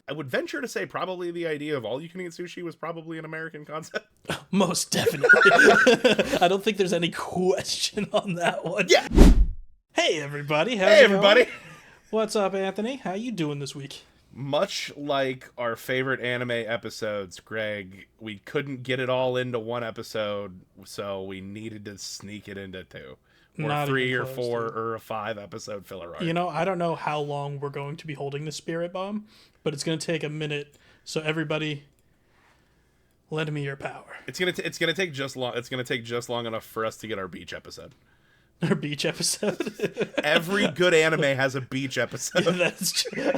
I would venture to say probably the idea of all-you-can-eat sushi was probably an American concept. Most definitely. I don't think there's any question on that one. Yeah. Hey, everybody. Hey, everybody. What's up, Anthony? How you doing this week? Much like our favorite anime episodes, Greg, we couldn't get it all into one episode, so we needed to sneak it into two. Or Not 3 even or close, 4 dude. or a 5-episode filler arc. You know, I don't know how long we're going to be holding the spirit bomb, but it's going to take a minute. So everybody, lend me your power. It's gonna take just long. It's gonna take just long enough for us to get our beach episode. Our beach episode. Every good anime has a beach episode. Yeah, that's true.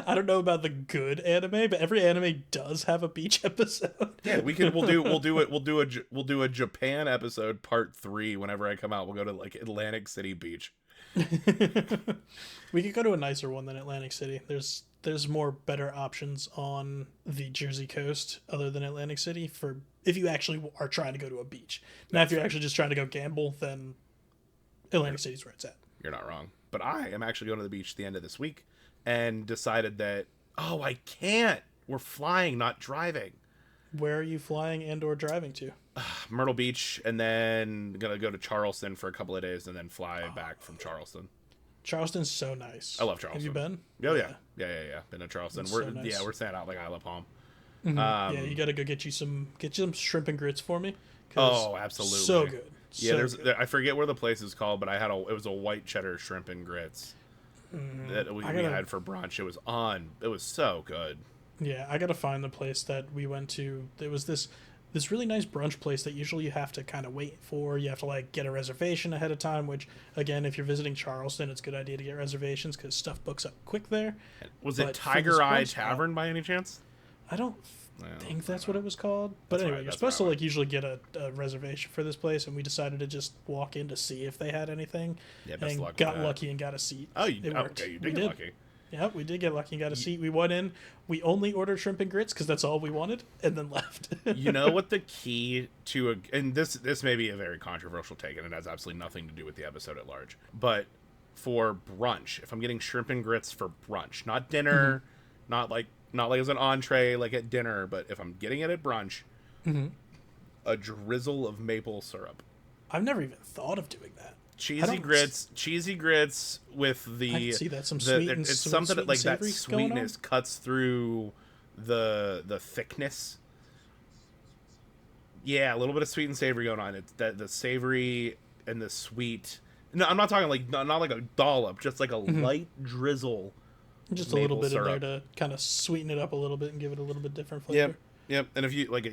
I don't know about the good anime, but every anime does have a beach episode. Yeah, we'll do a Japan episode part 3 whenever I come out. We'll go to like Atlantic City Beach. We could go to a nicer one than Atlantic City. There's more better options on the Jersey coast other than Atlantic City for if you actually are trying to go to a beach. Now, if you're actually just trying to go gamble, then Atlantic City's where it's at. You're not wrong. But I am actually going to the beach at the end of this week and decided that, I can't. We're flying, not driving. Where are you flying and or driving to? Myrtle Beach, and then going to go to Charleston for a couple of days and then fly back from Charleston. Charleston's so nice. I love Charleston. Have you been? Oh, yeah. Yeah. Been to Charleston. It's We're so nice. we're staying out like Isle of Palm. Mm-hmm. Yeah, you got to go get you some shrimp and grits for me. Oh, absolutely. So good. I forget where the place is called, but it was a white cheddar shrimp and grits that we had for brunch. It was so good. Yeah, I got to find the place that we went to. There was this really nice brunch place that usually you have to kind of wait for. You have to like get a reservation ahead of time, which again, if you're visiting Charleston, it's a good idea to get reservations because stuff books up quick there. Was it Tiger Eye Tavern by any chance? I don't think that's what it was called. But anyway, you're that's supposed to like usually get a reservation for this place, and we decided to just walk in to see if they had anything. Yeah, best and luck got with that. lucky and got a seat. Oh, you worked. Okay, you did get lucky. Yep, we did get lucky and got a seat. We went in. We only ordered shrimp and grits because that's all we wanted, and then left. You know what the key to and this may be a very controversial take, and it has absolutely nothing to do with the episode at large. But for brunch, if I'm getting shrimp and grits for brunch, not dinner, not like as an entree like at dinner, but if I'm getting it at brunch, a drizzle of maple syrup. I've never even thought of doing that. Cheesy grits with the. I can see that some sweet and it's some something sweet that like and that savory going on. sweetness cuts through the thickness. Yeah, a little bit of sweet and savory going on. It's that the savory and the sweet. No, I'm not talking like not like a dollop, just like a light drizzle. Just a little bit in there to kind of sweeten it up a little bit and give it a little bit different flavor. Yep. And if you like,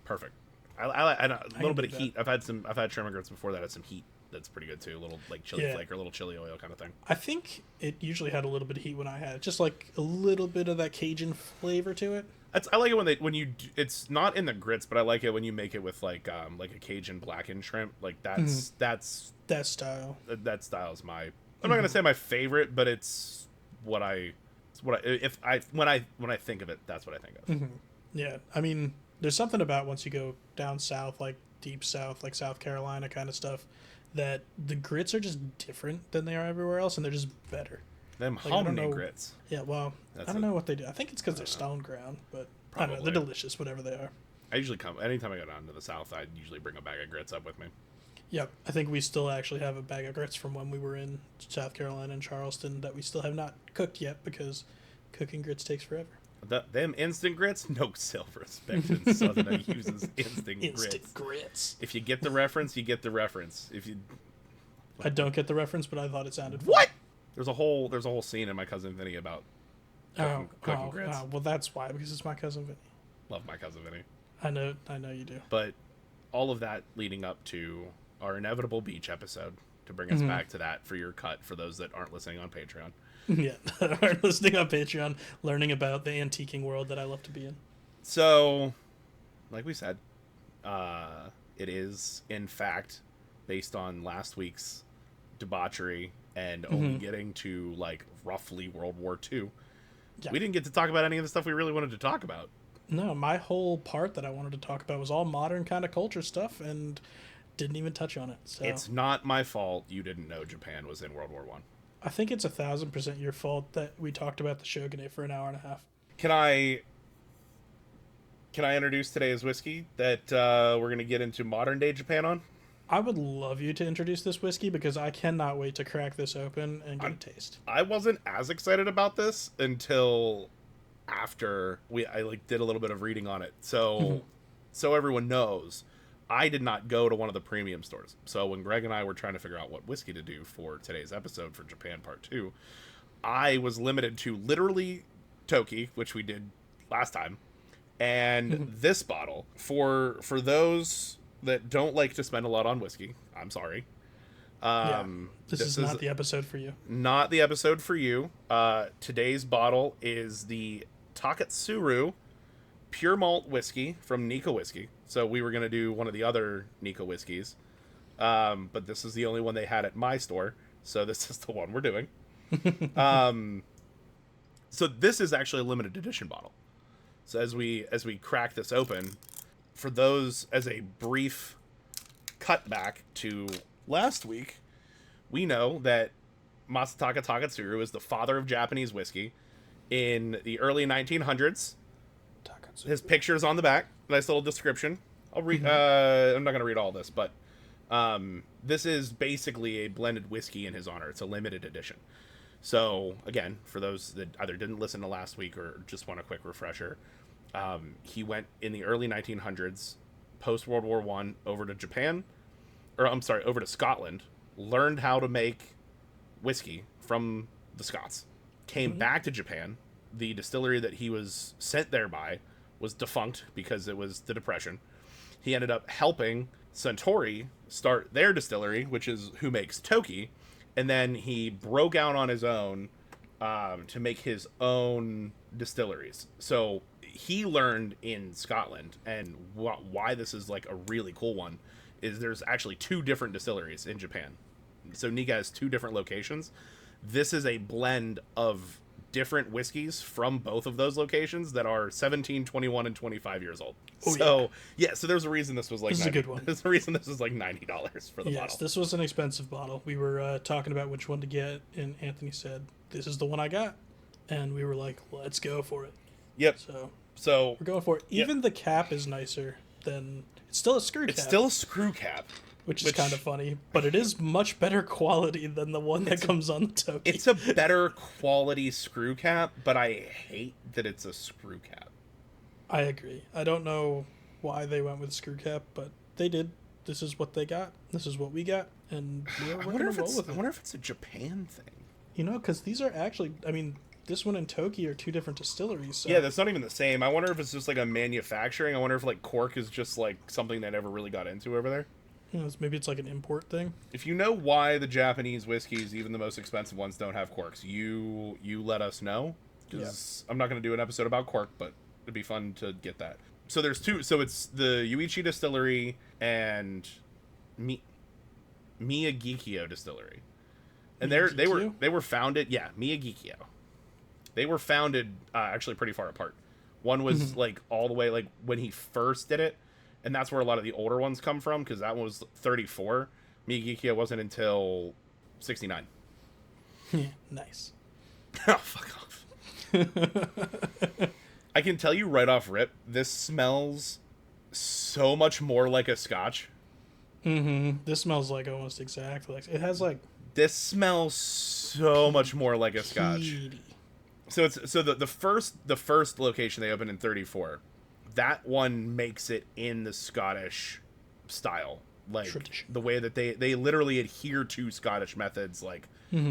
perfect. I a little bit of heat. I've had shrimp and grits before that had some heat. That's pretty good too. A little like chili flake or a little chili oil kind of thing. I think it usually had a little bit of heat when I had it. Just like a little bit of that Cajun flavor to it. I like it when you it's not in the grits, but I like it when you make it with like a Cajun blackened shrimp. Like that style. That style is my. I'm not gonna say my favorite, but it's when I think of it, that's what I think of. Yeah, I mean, there's something about once you go down south, like deep south, like South Carolina kind of stuff, that the grits are just different than they are everywhere else, and they're just better. Them like, homemade grits. Yeah, well, I don't know what they do. I think it's because they're stone ground, but probably. I don't know. They're delicious, whatever they are. I usually anytime I go down to the south, I usually bring a bag of grits up with me. Yep, I think we still actually have a bag of grits from when we were in South Carolina and Charleston that we still have not cooked yet because cooking grits takes forever. Them instant grits, no self-respect in Southern that uses instant grits. If you get the reference, you get the reference. If you, I don't get the reference, but I thought it sounded fun. What? There's a whole scene in My Cousin Vinny about cooking grits. Well, that's why, because it's My Cousin Vinny. Love My Cousin Vinny. I know you do. But all of that leading up to our inevitable beach episode to bring us back to that for your cut for those that aren't listening on Patreon. Yeah, that aren't listening on Patreon, learning about the antiquing world that I love to be in. So, like we said, it is, in fact, based on last week's debauchery and only getting to, like, roughly World War II. Yeah. We didn't get to talk about any of the stuff we really wanted to talk about. No, my whole part that I wanted to talk about was all modern kind of culture stuff and didn't even touch on it. So it's not my fault you didn't know Japan was in World War I. I think it's 1,000% your fault that we talked about the Shogunate for an hour and a half. Can I introduce today's whiskey that we're going to get into modern day Japan on? I would love you to introduce this whiskey because I cannot wait to crack this open and get a taste. I wasn't as excited about this until after I like did a little bit of reading on it. So everyone knows, I did not go to one of the premium stores. So when Greg and I were trying to figure out what whiskey to do for today's episode for Japan Part 2, I was limited to literally Toki, which we did last time, and this bottle. For those that don't like to spend a lot on whiskey, I'm sorry. This is not the episode for you. Not the episode for you. Today's bottle is the Takatsuru Pure Malt Whiskey from Nika Whiskey. So we were going to do one of the other Nika whiskeys, but this is the only one they had at my store, so this is the one we're doing. So this is actually a limited edition bottle. So as we crack this open, for those, as a brief cutback to last week, we know that Masataka Takatsuru is the father of Japanese whiskey in the early 1900s. His picture's on the back. Nice little description. I'll read. I'm not going to read all this, but this is basically a blended whiskey in his honor. It's a limited edition. So, again, for those that either didn't listen to last week or just want a quick refresher, he went in the early 1900s, post-World War I, over to Scotland, learned how to make whiskey from the Scots, came back to Japan. The distillery that he was sent there by was defunct because it was the Depression. He ended up helping Suntory start their distillery, which is who makes Toki, and then he broke out on his own to make his own distilleries. So he learned in Scotland, and why this is like a really cool one is there's actually 2 different distilleries in Japan. So Nika has 2 different locations. This is a blend of different whiskeys from both of those locations that are 17, 21, and 25 years old. Oh, so yeah, so there's a reason this was like this is a good one. There's a reason this was like $90 for the bottle. Yes, this was an expensive bottle. We were talking about which one to get, and Anthony said, "This is the one I got," and we were like, "Let's go for it." Yep. So we're going for it. Even the cap is nicer than it's still a screw cap. It's still a screw cap. Which is kind of funny, but it is much better quality than the one that comes on the Toki. It's a better quality screw cap, but I hate that it's a screw cap. I agree. I don't know why they went with screw cap, but they did. This is what they got. This is what we got, and we're going to roll with it. I wonder if it's a Japan thing. You know, because these are actually, I mean, this one and Toki are 2 different distilleries. So. Yeah, that's not even the same. I wonder if it's just like a manufacturing. I wonder if like cork is just like something they never really got into over there. Maybe it's like an import thing. If you know why the Japanese whiskeys, even the most expensive ones, don't have corks, you let us know. Because I'm not going to do an episode about cork, but it'd be fun to get that. So there's 2. So it's the Yuichi Distillery and Miyagikyo Distillery, and they were founded. Yeah, Miyagikyo. They were founded actually pretty far apart. One was like all the way like when he first did it. And that's where a lot of the older ones come from, because that one was 34. Miyagikyo wasn't until 69. Nice. Oh, fuck off. I can tell you right off rip, this smells so much more like a scotch. This smells like almost exactly like it has like. This smells so much more like a scotch. So the first location they opened in 34. That one makes it in the Scottish style, like tradition. The way that they literally adhere to Scottish methods, like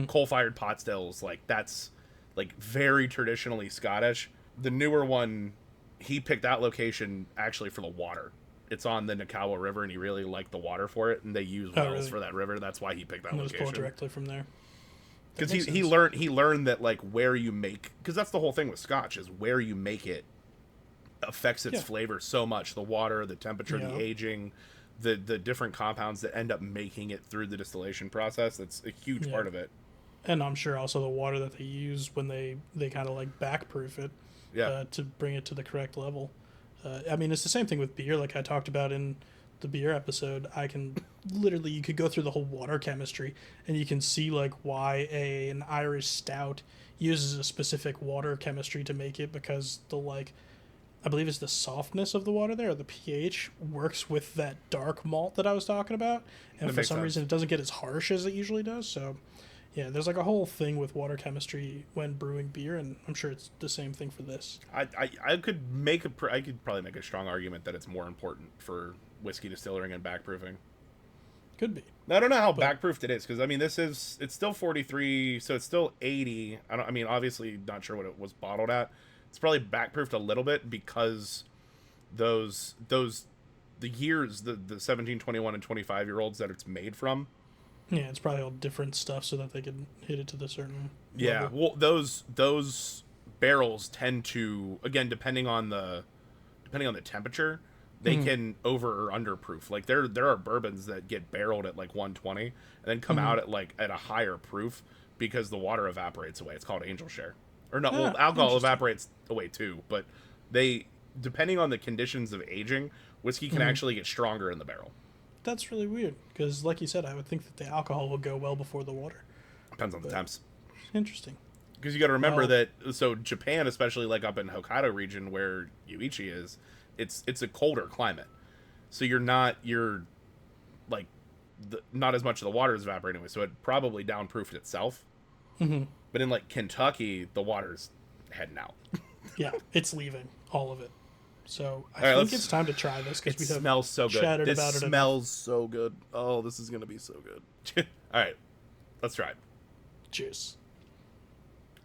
coal-fired pot stills. Like that's like very traditionally Scottish. The newer one, he picked that location actually for the water. It's on the Nakawa River, and he really liked the water for it, and they use wells for that river. That's why he picked that location. Just pull directly from there. Because he learned that like where you make, because that's the whole thing with Scotch is where you make it affects its flavor so much. The water, the temperature, the aging, the different compounds that end up making it through the distillation process. That's a huge part of it. And I'm sure also the water that they use when they kind of like backproof it to bring it to the correct level. I mean, it's the same thing with beer. Like I talked about in the beer episode, I can literally you could go through the whole water chemistry and you can see like why an Irish stout uses a specific water chemistry to make it, because the like I believe it's the softness of the water there, or the pH works with that dark malt that I was talking about, and That for makes some sense. reason it doesn't get as harsh as it usually does. So yeah, there's like a whole thing with water chemistry when brewing beer, and I'm sure it's the same thing for this. I could I could probably make a strong argument that it's more important for whiskey distilling and backproofing. Could be. Now, I don't know how But- backproofed it is, because I mean it's still 43, so it's still 80. I mean obviously not sure what it was bottled at. It's probably backproofed a little bit because the years, the 17, 21, and 25-year-olds that it's made from. Yeah, it's probably all different stuff so that they can hit it to the certain Yeah, level. well, those barrels tend to, again, depending on the temperature, they can over or underproof. Like there are bourbons that get barreled at like 120 and then come out at a higher proof because the water evaporates away. It's called angel share. Or no, well, alcohol interesting. evaporates away too, but they, depending on the conditions of aging, whiskey can actually get stronger in the barrel. That's really weird because, like you said, I would think that the alcohol will go well before the water. Depends on the temps. Interesting. Because you got to remember Well- that, so Japan, especially like up in Hokkaido region where Yuichi is, it's a colder climate. So you're not as much of the water is evaporating away, so it probably downproofed itself. Mm-hmm. But in like Kentucky, the water's heading out. Yeah, it's leaving all of it. So I All right, think let's- it's time to try this It because we have smells so good. chatted This about it. smells so good. Oh, this is gonna be so good. All right, let's try it. Cheers.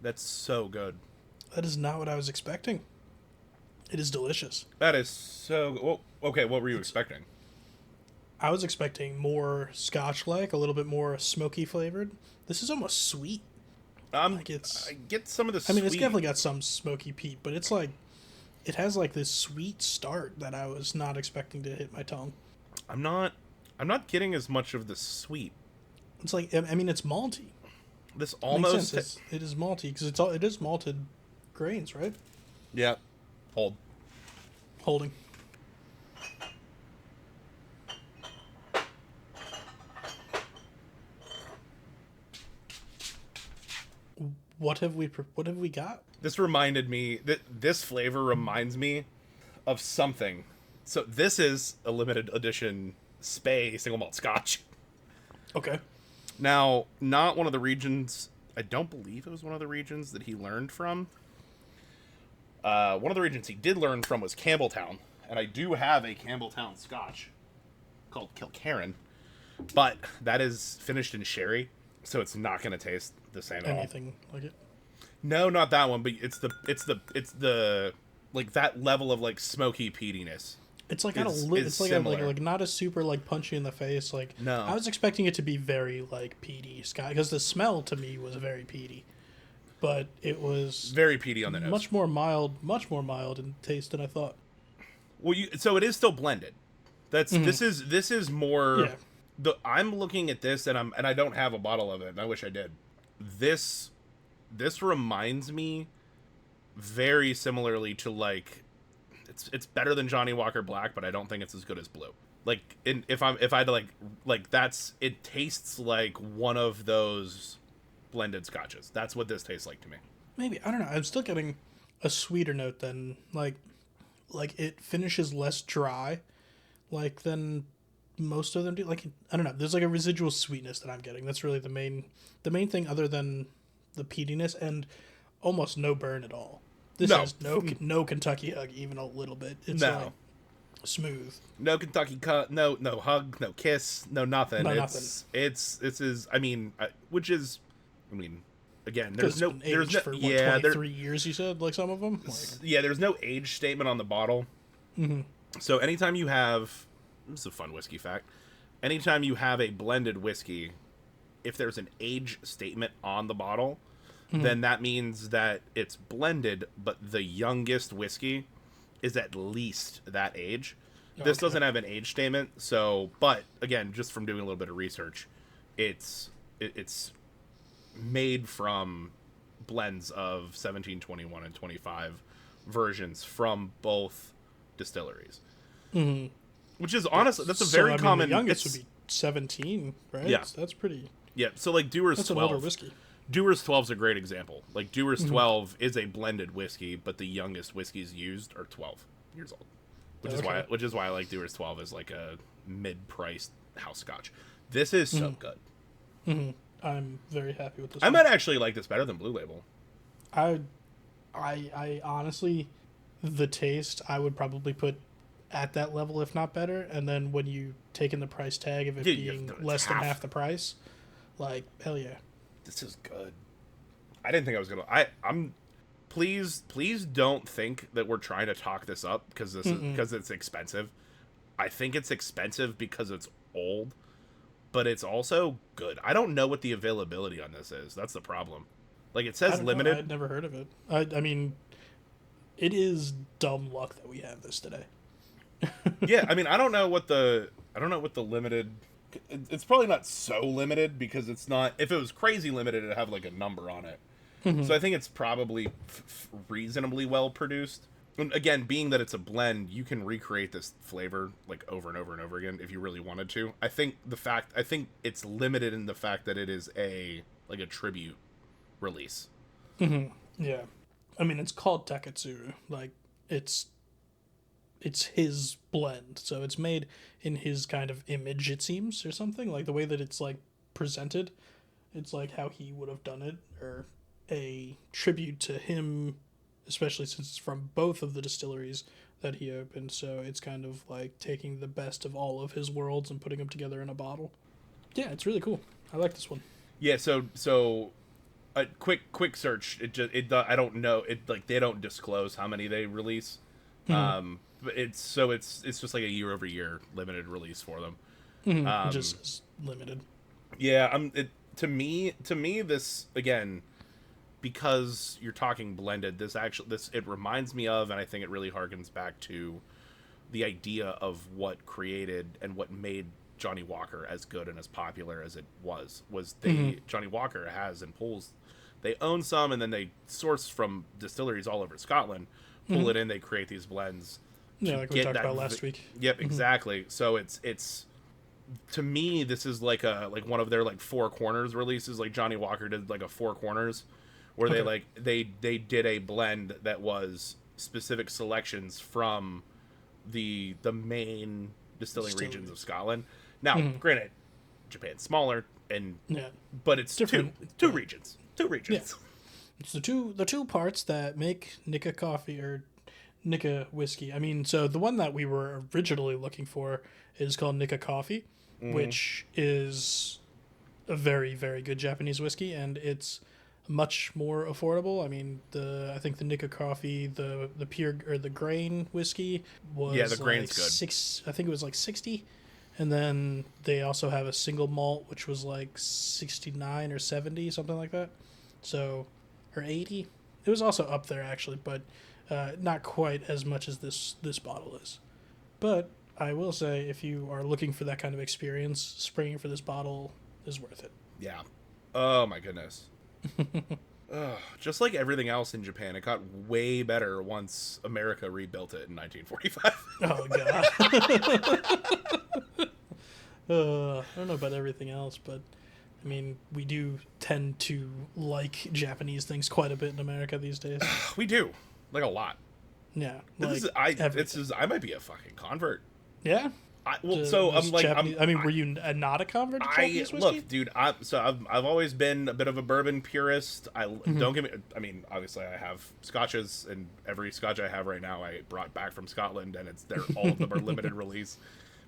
That's so good. That is not what I was expecting. It is delicious. That is so. Well, okay, what were you expecting? I was expecting more Scotch-like, a little bit more smoky flavored. This is almost sweet. Like it's. I get some of the. I mean, it's sweet- definitely got some smoky peat, but it's like, it has like this sweet start that I was not expecting to hit my tongue. I'm not getting as much of the sweet. It's like, I mean, it's malty. This Makes almost. sense. It is malty because it is malted grains, right? Yeah. Hold. Holding. What have we got? This reminded me that this flavor reminds me of something. So this is a limited edition Spey single malt Scotch. Okay. Now, not one of the regions. I don't believe it was one of the regions that he learned from. One of the regions he did learn from was Campbelltown, and I do have a Campbelltown Scotch called Kilkerran, but that is finished in sherry, so it's not going to taste the same at all. Anything like it? No, not that one, but it's the like that level of like smoky peatiness. It's like got It's it's like similar. like not as super like punchy in the face. Like No. I was expecting it to be very like peaty Scotch because the smell to me was very peaty, but it was Very peaty on the nose. much more mild in taste than I thought. Well, so it is still blended. This is more. Yeah. I'm looking at this and I don't have a bottle of it, and I wish I did. This reminds me very similarly to like it's better than Johnny Walker Black, but I don't think it's as good as Blue. Like if I had to like that's it tastes like one of those blended scotches. That's what this tastes like to me. Maybe I don't know. I'm still getting a sweeter note than like it finishes less dry, like than most of them do. Like I don't know. There's like a residual sweetness that I'm getting. That's really the main thing, other than the peatiness and almost no burn at all. This No. has no Kentucky hug even a little bit. It's No. like smooth. No Kentucky cut, no hug, no kiss, no nothing. No This is I mean, which is, I mean, again, there's no for what, yeah, 23 years. You said like some of them. Like, yeah, there's no age statement on the bottle. mm-hmm. So anytime you have, this is a fun whiskey fact, anytime you have a blended whiskey, if there's an age statement on the bottle, then that means that it's blended, but the youngest whiskey is at least that age. This Okay. doesn't have an age statement, so, but again, just from doing a little bit of research, it's made from blends of 17, 21, and 25 versions from both distilleries. Mm-hmm. Which is honestly, that's a So, very I mean, common. The youngest it's- would be 17, right? Yeah. So that's pretty. Yeah, so like Dewar's That's 12. an older whiskey. Dewar's 12 is a great example. Like Dewar's 12 is a blended whiskey, but the youngest whiskeys used are 12 years old. Which is why I like Dewar's 12 as like a mid-priced house scotch. This is so good. I'm very happy with this. I might actually like this better than Blue Label. I honestly, the taste I would probably put at that level, if not better. And then when you take in the price tag of it being less than half the price, like hell yeah, this is good. I didn't think I was gonna. I'm. Please don't think that we're trying to talk this up because it's expensive. I think it's expensive because it's old, but it's also good. I don't know what the availability on this is. That's the problem. Like it says limited. I'd never heard of it. I mean, it is dumb luck that we have this today. Yeah, I mean, I don't know what the limited. It's probably not so limited because it's not. If it was crazy limited, it'd have like a number on it. So I think it's probably reasonably well produced. And again, being that it's a blend, you can recreate this flavor like over and over and over again if you really wanted to. I think it's limited in the fact that it is a tribute release. Yeah, I mean it's called Taketsuru. Like it's his blend, so it's made in his kind of image. It seems, or something like the way that it's like presented. It's like how he would have done it, or a tribute to him, especially since it's from both of the distilleries that he opened. So it's kind of like taking the best of all of his worlds and putting them together in a bottle. Yeah, it's really cool. I like this one. Yeah, so a quick search. I don't know. It like they don't disclose how many they release. But it's just like a year-over-year limited release for them. Just limited. Yeah, to me this again, because you're talking blended, it reminds me of, and I think it really harkens back to the idea of what created and what made Johnny Walker as good and as popular as it was Johnny Walker has and pulls, they own some and then they source from distilleries all over Scotland, pull it in, they create these blends. Yeah, like we talked about last week. Yep, exactly. So it's to me, this is like one of their like Four Corners releases. Like Johnny Walker did like a Four Corners, where they did a blend that was specific selections from the main distilling regions of Scotland. Now, granted, Japan's smaller, but it's different. Two regions. Yeah. It's the two parts that make Nikka coffee or Nikka whiskey. I mean, so the one that we were originally looking for is called Nikka Coffee, which is a very, very good Japanese whiskey, and it's much more affordable. I mean, I think the Nikka Coffee, the pure or the grain whiskey was the grain's good. I think it was like 60, and then they also have a single malt which was like 69 or 70, something like that. So, or 80. It was also up there actually, but not quite as much as this bottle is. But I will say, if you are looking for that kind of experience, springing for this bottle is worth it. Yeah. Oh my goodness. Just like everything else in Japan, it got way better once America rebuilt it in 1945. Oh god. I don't know about everything else, but I mean, we do tend to like Japanese things quite a bit in America these days. We do, like a lot. Yeah, I might be a fucking convert. Yeah. Were you not a convert to Japanese whiskey? Look, dude, I've always been a bit of a bourbon purist. Don't get me. I mean, obviously, I have scotches, and every scotch I have right now, I brought back from Scotland, and all of them are limited release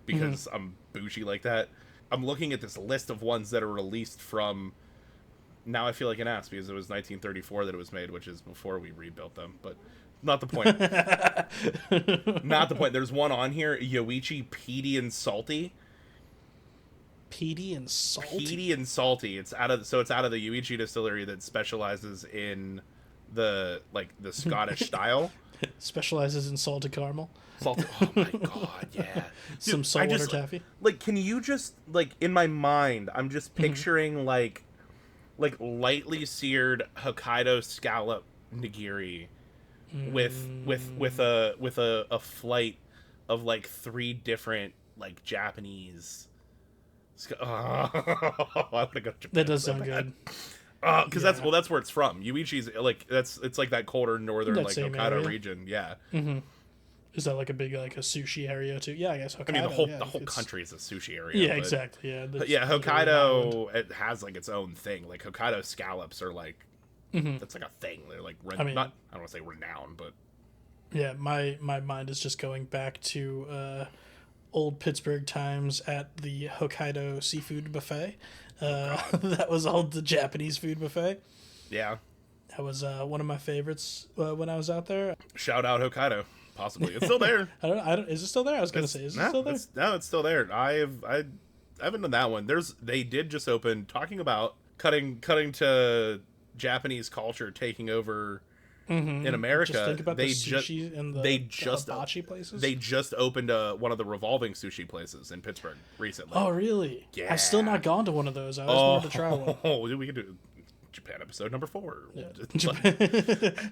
because I'm bougie like that. I'm looking at this list of ones that are released from. Now I feel like an ass because it was 1934 that it was made, which is before we rebuilt them, but. Not the point. Not the point. There's one on here, Yoichi Peaty and Salty. Peaty and Salty? Peaty and Salty. It's out of the Yoichi distillery that specializes in the Scottish style. Specializes in salted caramel. Salted. Oh my god, yeah. Dude, some saltwater taffy. Like, can you just in my mind, I'm just picturing like lightly seared Hokkaido scallop nigiri. With a flight of like 3 different like Japanese I want to go to Japan. That does so sound bad. good. Because that's where it's from. Yuichi's like it's like that colder northern That like same Hokkaido area. region. Yeah. Is that like a big like a sushi area too? Yeah, I guess Hokkaido. I mean yeah, the whole it's- country is a sushi area. Yeah, but, exactly. Yeah, Yeah, literally an island. Hokkaido it has like its own thing. Like Hokkaido scallops are like that's like a thing. They're like I mean- not I don't want to say renowned, but Yeah, my mind is just going back to old Pittsburgh times at the Hokkaido seafood buffet. That was all the Japanese food buffet. yeah. That was one of my favorites when I was out there. Shout out Hokkaido. Possibly it's still there. I don't. Is it still there? I was gonna say, is it still there? It's still there. I haven't done that one. They did just open talking about cutting to Japanese culture taking over in America. Just think about they the just sushi and the hibachi places. they just opened one of the revolving sushi places in Pittsburgh recently. Oh, really? Yeah. I've still not gone to one of those. I always wanted to try one. Oh, we could do Japan episode number 4. Yeah. Like,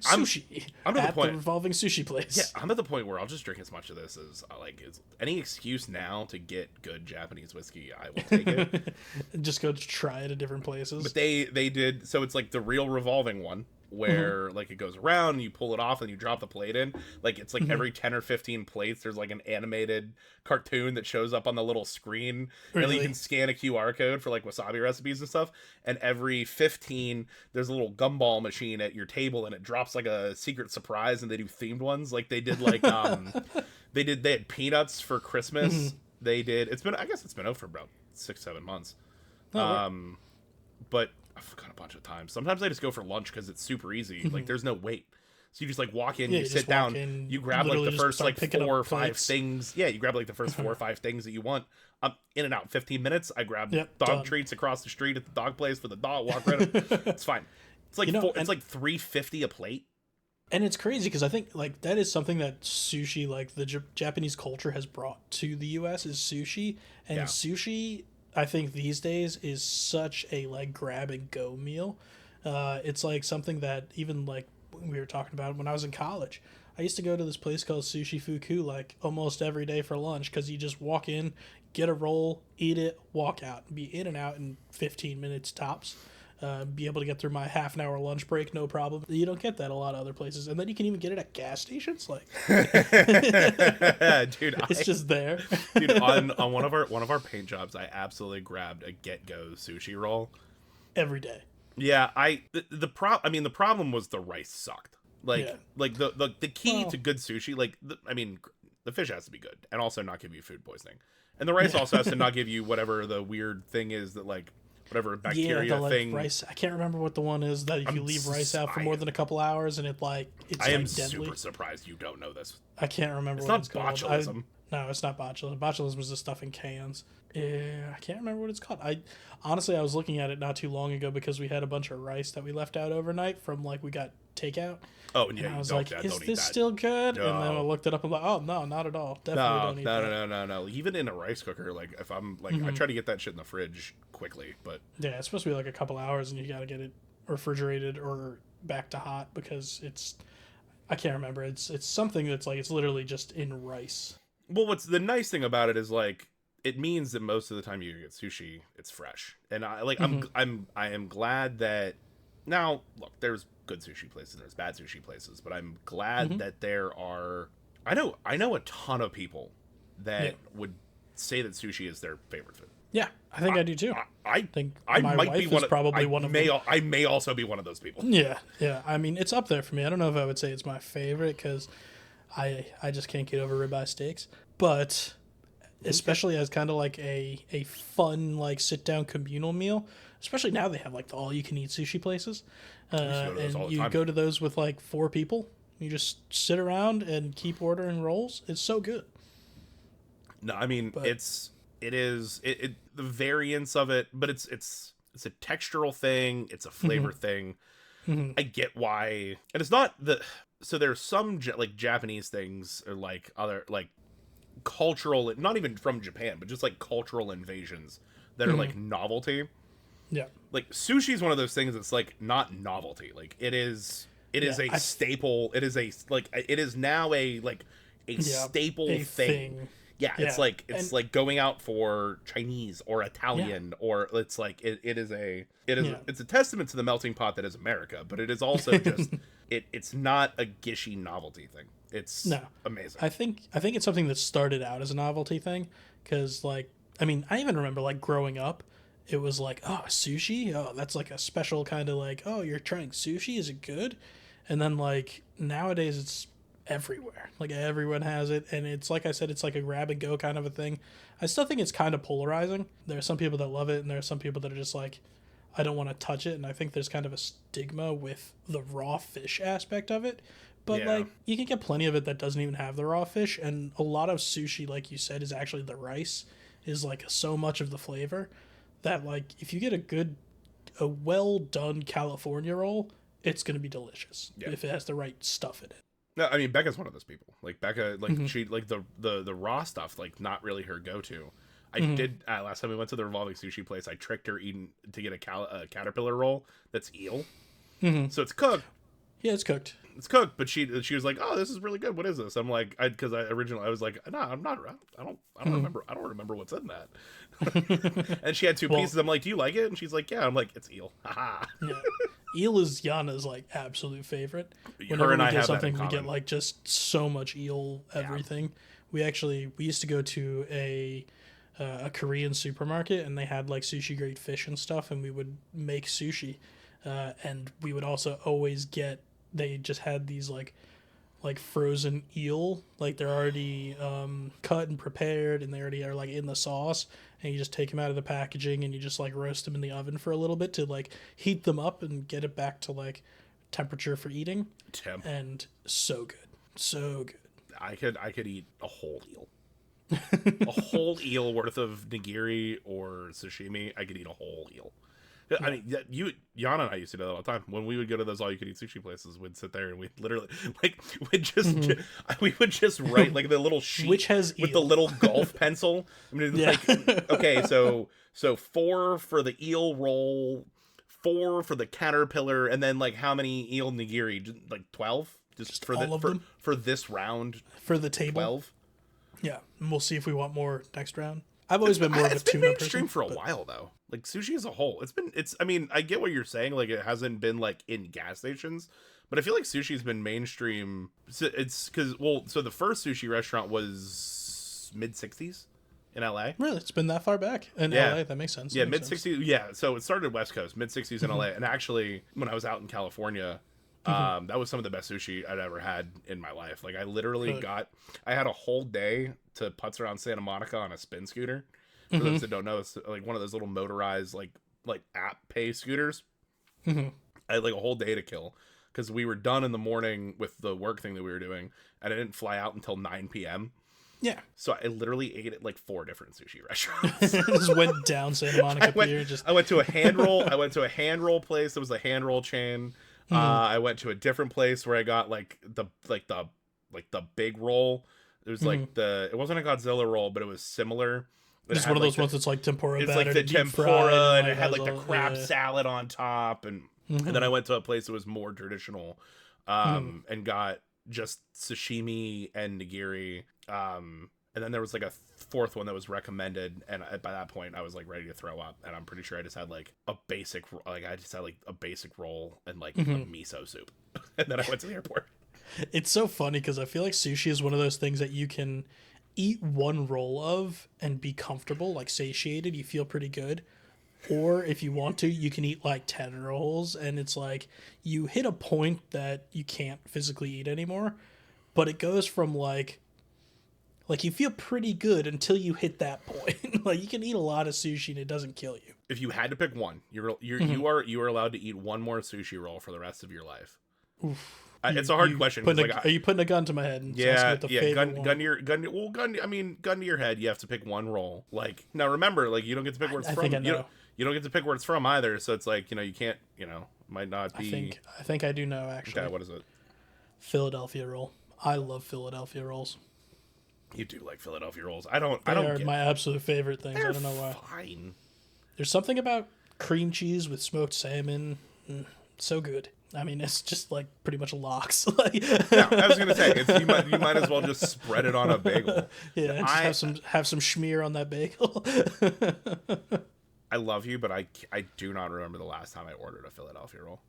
Sushi I'm at the at point- the revolving sushi place. yeah, I'm at the point where I'll just drink as much of this as is any excuse now to get good Japanese whiskey. I will take it. Just go to try it at different places. But they did so it's like the real revolving one where like it goes around and you pull it off and you drop the plate in. Like it's like every 10 or 15 plates there's like an animated cartoon that shows up on the little screen. And Really? you can scan a QR code for like wasabi recipes and stuff. And every 15 there's a little gumball machine at your table and it drops like a secret surprise, and they do themed ones. Like they did like they had peanuts for Christmas. They did I guess it's been out for about 6-7 months. right. But I've forgot a bunch of times. Sometimes I just go for lunch because it's super easy. Like there's no wait. So you just like walk in, Yeah, you you sit just walk down, in, you grab like literally the just first start like picking 4 up or 5 plates. things. Yeah, you grab like the first 4 or 5 things that you want. In and out in 15 minutes. I grab Yep, dog done. treats across the street at the dog place for the dog. Walk right up. It's fine. It's like it's like $3.50 a plate. And it's crazy because I think like that is something that sushi, like the Japanese culture, has brought to the U.S. is sushi, and Yeah. sushi I think these days is such a like grab and go meal. It's like something that even like we were talking about when I was in college. I used to go to this place called Sushi Fuku like almost every day for lunch because you just walk in, get a roll, eat it, walk out, be in and out in 15 minutes tops. Be able to get through my half an hour lunch break, no problem. You don't get that a lot of other places, and then you can even get it at gas stations. Like, Dude, it's just there. dude, on one of our paint jobs, I absolutely grabbed a Get Go sushi roll. Every day. Yeah, the problem was the rice sucked. Like Yeah. like the key Well- to good sushi, like the fish has to be good and also not give you food poisoning, and the rice also has to not give you whatever the weird thing is that like whatever bacteria Yeah, the like thing. rice. I can't remember what the one is that if you leave rice out for more than a couple hours and it's I like am deadly. super surprised you don't know this. I can't remember It's what not it's called. botulism. No, it's not botulism. Botulism is the stuff in cans. Yeah, I can't remember what it's called. I was looking at it not too long ago because we had a bunch of rice that we left out overnight from like we got takeout. Oh, and yeah, And I you was don't, like, yeah, is don't eat this that. still good? And then I No. looked it up and I'm like, oh no, not at all. Definitely don't eat that. No. Even in a rice cooker, like if I'm like I try to get that shit in the fridge quickly, but Yeah, it's supposed to be like a couple hours and you gotta get it refrigerated or back to hot because it's I can't remember. It's something that's like it's literally just in rice. well, what's the nice thing about it is like it means that most of the time you get sushi, it's fresh, and I like I am glad that now look, there's good sushi places, there's bad sushi places, but I'm glad that there are. I know a ton of people that would say that sushi is their favorite food. Yeah, I think I do too. I think I my might wife be is one of, probably I one of may, them. I may also be one of those people. Yeah. I mean, it's up there for me. I don't know if I would say it's my favorite because I just can't get over ribeye steaks. But especially as kind of like a fun like sit down communal meal, especially now they have like the all you can eat sushi places, go to those all and the you time. go to those with like 4 people. You just sit around and keep ordering rolls. It's so good. No, I mean it is the variance of it, but it's a textural thing, it's a flavor thing. I get why, and it's not so there's some like Japanese things or like other like cultural, not even from Japan, but just like cultural invasions that are like novelty. Yeah. Like sushi is one of those things that's like not novelty. Like it is a staple. It is a like it is now a like a staple a thing. Yeah, Yeah. it's like going out for Chinese or Italian, or it's like it's a testament to the melting pot that is America, but it is also just it's not a gishy novelty thing. It's No. amazing. I think it's something that started out as a novelty thing, because like, I mean, I even remember like growing up, it was like, oh, sushi, oh, that's like a special kind of like, oh, you're trying sushi, is it good? And then like nowadays it's everywhere, like everyone has it, and it's like I said, it's like a grab and go kind of a thing. I still think it's kind of polarizing. There are some people that love it, and there are some people that are just like, I don't want to touch it. And I think there's kind of a stigma with the raw fish aspect of it. But Yeah. like, you can get plenty of it that doesn't even have the raw fish, and a lot of sushi, like you said, is actually the rice is like so much of the flavor that like if you get a well done California roll, it's gonna be delicious if it has the right stuff in it. No, I mean Becca's one of those people. Like Becca, like she like the raw stuff, like not really her go to. I did last time we went to the revolving sushi place. I tricked her eating to get a caterpillar roll that's eel. So it's cooked. Yeah, it's cooked. It's cooked, but she was like, "Oh, this is really good. What is this?" I'm like, because I originally I was like, "No, I'm not. I don't remember. I don't remember what's in that." And she had two pieces. I'm like, "Do you like it?" And she's like, "Yeah." I'm like, "It's eel." Haha. Yeah. Eel is Yana's like absolute favorite. Her and I we get have that in something, we common. get like just so much eel everything. We used to go to a Korean supermarket, and they had like sushi grade fish and stuff, and we would make sushi, and we would also always get. They just had these like frozen eel, like they're already cut and prepared, and they already are like in the sauce, and you just take them out of the packaging and you just like roast them in the oven for a little bit to like heat them up and get it back to like temperature for eating. Temp. And so good. I could eat a whole eel. A whole eel worth of nigiri or sashimi. I could eat a whole eel. I mean, Yana and I used to do that all the time. When we would go to those all-you-could-eat sushi places, we'd sit there and we'd literally, like, we would just write, like, the little sheet Which has with eel. the little golf pencil. I mean, like, okay, so 4 for the eel roll, 4 for the caterpillar, and then, like, how many eel nigiri? Like, 12? Just for all of them? For this round, For the table. 12? Yeah, and we'll see if we want more next round. I've always been more of a It's been tuna mainstream person. for a while though. Like sushi as a whole, I mean, I get what you're saying. Like it hasn't been like in gas stations, but I feel like sushi's been mainstream. It's because so the first sushi restaurant was mid '60s in LA. Really, it's been that far back in LA. That makes sense. Yeah, mid '60s. Yeah, so it started West Coast, mid '60s in Mm-hmm. LA, and actually when I was out in California. That was some of the best sushi I'd ever had in my life. Like I literally I had a whole day to putz around Santa Monica on a spin scooter. For those that don't know, it's like one of those little motorized like app pay scooters. I had like a whole day to kill because we were done in the morning with the work thing that we were doing, and I didn't fly out until 9 p.m. Yeah. So I literally ate at like 4 different sushi restaurants. Just went down Santa Monica Pier. I went to a hand roll. I went to a hand roll place. It was a hand roll chain. I went to a different place where I got like the big roll. It was like it wasn't a Godzilla roll, but it was similar. It's one of those ones that's like tempura It's battered, like the deep tempura, fried, and it had like the all- crab salad on top, and then I went to a place that was more traditional, and got just sashimi and nigiri, and then there was like a fourth one that was recommended, and by that point I was like ready to throw up, and I'm pretty sure I just had like a basic roll and like a miso soup, and then I went to the airport. It's so funny because I feel like sushi is one of those things that you can eat one roll of and be comfortable, like satiated. You feel pretty good. Or if you want to, you can eat like 10 rolls, and it's like you hit a point that you can't physically eat anymore. But it goes from like you feel pretty good until you hit that point. Like you can eat a lot of sushi and it doesn't kill you. If you had to pick one, you are allowed to eat one more sushi roll for the rest of your life. Oof. It's a hard question. Are you putting a gun to my head? And Yeah, asking what the favorite one? gun to your head. You have to pick one roll. Like now, remember, like you don't get to pick where it's I from. think I know. You don't get to pick where it's from either. So it's like you can't. Might not be. I think I do know actually. Okay, what is it? Philadelphia roll. I love Philadelphia rolls. You do like Philadelphia rolls. I don't. They're my absolute favorite things. They're I don't know why. fine. There's something about cream cheese with smoked salmon. So good. I mean, it's just like pretty much locks. Like, No, I was gonna say you might as well just spread it on a bagel. yeah, and I just have some schmear on that bagel. I love you, but I do not remember the last time I ordered a Philadelphia roll.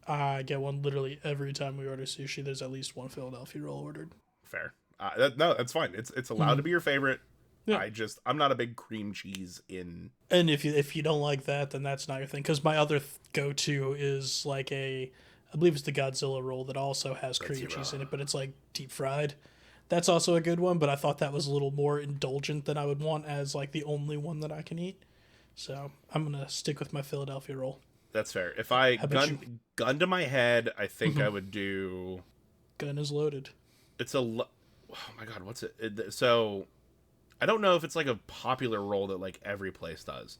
I get one literally every time we order sushi. There's at least one Philadelphia roll ordered. Fair. No, that's fine. It's allowed to be your favorite. Yeah. I'm not a big cream cheese in. And if you don't like that, then that's not your thing. Because my other go-to is like I believe it's the Godzilla roll that also has cream cheese in it, but it's like deep fried. That's also a good one, but I thought that was a little more indulgent than I would want as like the only one that I can eat. So I'm gonna stick with my Philadelphia roll. That's fair. If I gun to my head, I think I would do. Gun is loaded. It's oh my god, what's it? So I don't know if it's like a popular roll that like every place does,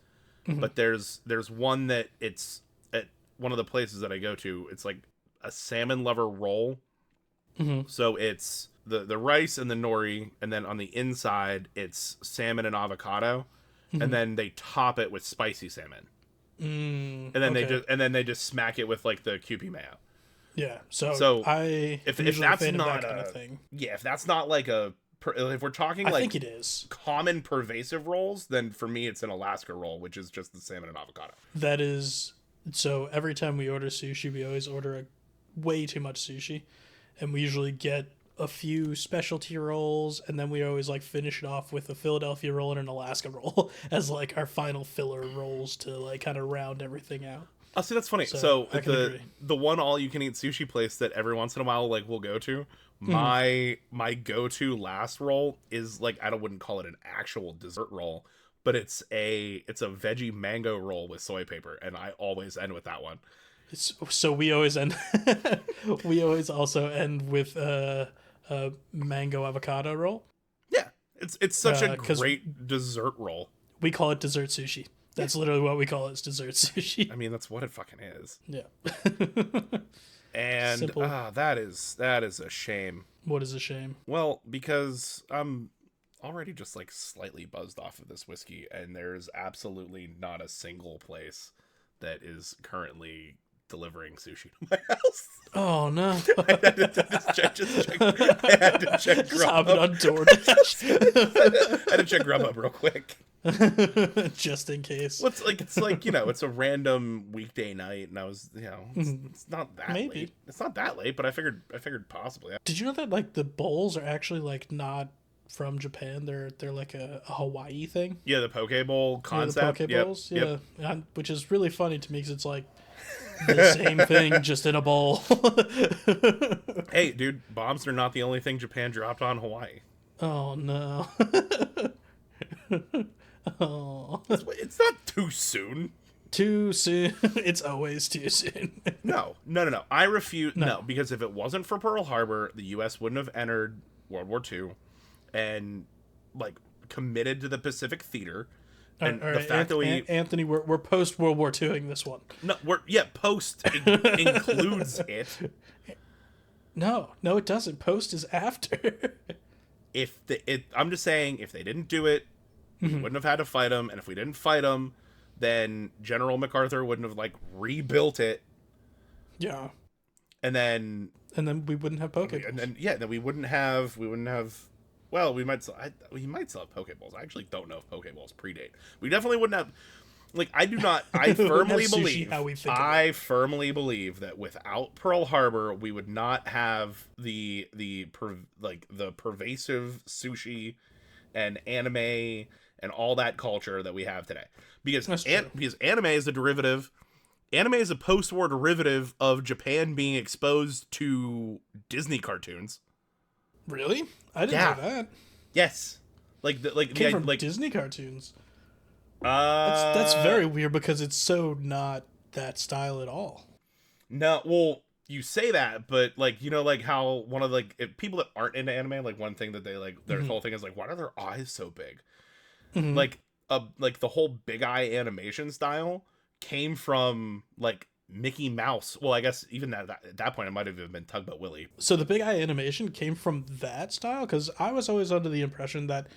but there's one that it's at one of the places that I go to. It's like a salmon lover roll. So it's the rice and the nori, and then on the inside it's salmon and avocado, and then they top it with spicy salmon. And then they just smack it with like the Kewpie mayo. Yeah. So if that's not that kind of thing. Yeah, if that's not like if we're talking I like think it is common pervasive rolls, then for me it's an Alaska roll, which is just the salmon and avocado. That is. So every time we order sushi, we always order way too much sushi, and we usually get a few specialty rolls, and then we always like finish it off with a Philadelphia roll and an Alaska roll as like our final filler rolls to like kind of round everything out. Oh, see, that's funny. So agree. the one all you can eat sushi place that every once in a while like we'll go to, my go to last roll is like I wouldn't call it an actual dessert roll, but it's a veggie mango roll with soy paper, and I always end with that one. So we always end. We always also end with a mango avocado roll. Yeah, it's such a great dessert roll. We call it dessert sushi. That's literally what we call it. It's dessert sushi. I mean, that's what it fucking is. Yeah. And that is a shame. What is a shame? Well, because I'm already just like slightly buzzed off of this whiskey, and there's absolutely not a single place that is currently delivering sushi to my house. Oh no! I had to check Just hopping on DoorDash. I had to check Grubhub real quick. Just in case. Well, it's like it's a random weekday night, and I was it's not that late. It's not that late, but I figured possibly. Did you know that like the bowls are actually like not from Japan? They're like a Hawaii thing. Yeah, the poke bowl concept. Yeah, the poke bowls. Yeah, which is really funny to me because it's like the same thing just in a bowl. Hey, dude, bombs are not the only thing Japan dropped on Hawaii. Oh no. Oh. It's not too soon. Too soon. It's always too soon. No. I refute. No, because if it wasn't for Pearl Harbor, the U.S. wouldn't have entered World War II and like committed to the Pacific Theater. And all right, the fact that Anthony, we're post World War IIing this one. No, post includes it. No, it doesn't. Post is after. I'm just saying, if they didn't do it, we wouldn't have had to fight them, and if we didn't fight them, then General MacArthur wouldn't have like rebuilt it. Yeah. And then we wouldn't have Pokeballs. And then we wouldn't have. Well, we might still have Pokeballs. I actually don't know if Pokeballs predate. We definitely wouldn't have. Like, I do not. I firmly believe that without Pearl Harbor, we would not have the pervasive sushi and anime and all that culture that we have today. Because anime is a derivative. Anime is a post-war derivative of Japan being exposed to Disney cartoons. Really? I didn't know that. Yes. Came from Disney cartoons. That's very weird because it's so not that style at all. No, well, you say that, but like how one of if people that aren't into anime, like one thing that they like their whole thing is like, why are their eyes so big? Like the whole big eye animation style came from like Mickey Mouse. Well, I guess even at that point it might have even been Tugboat Willie. So the big eye animation came from that style, because I was always under the impression that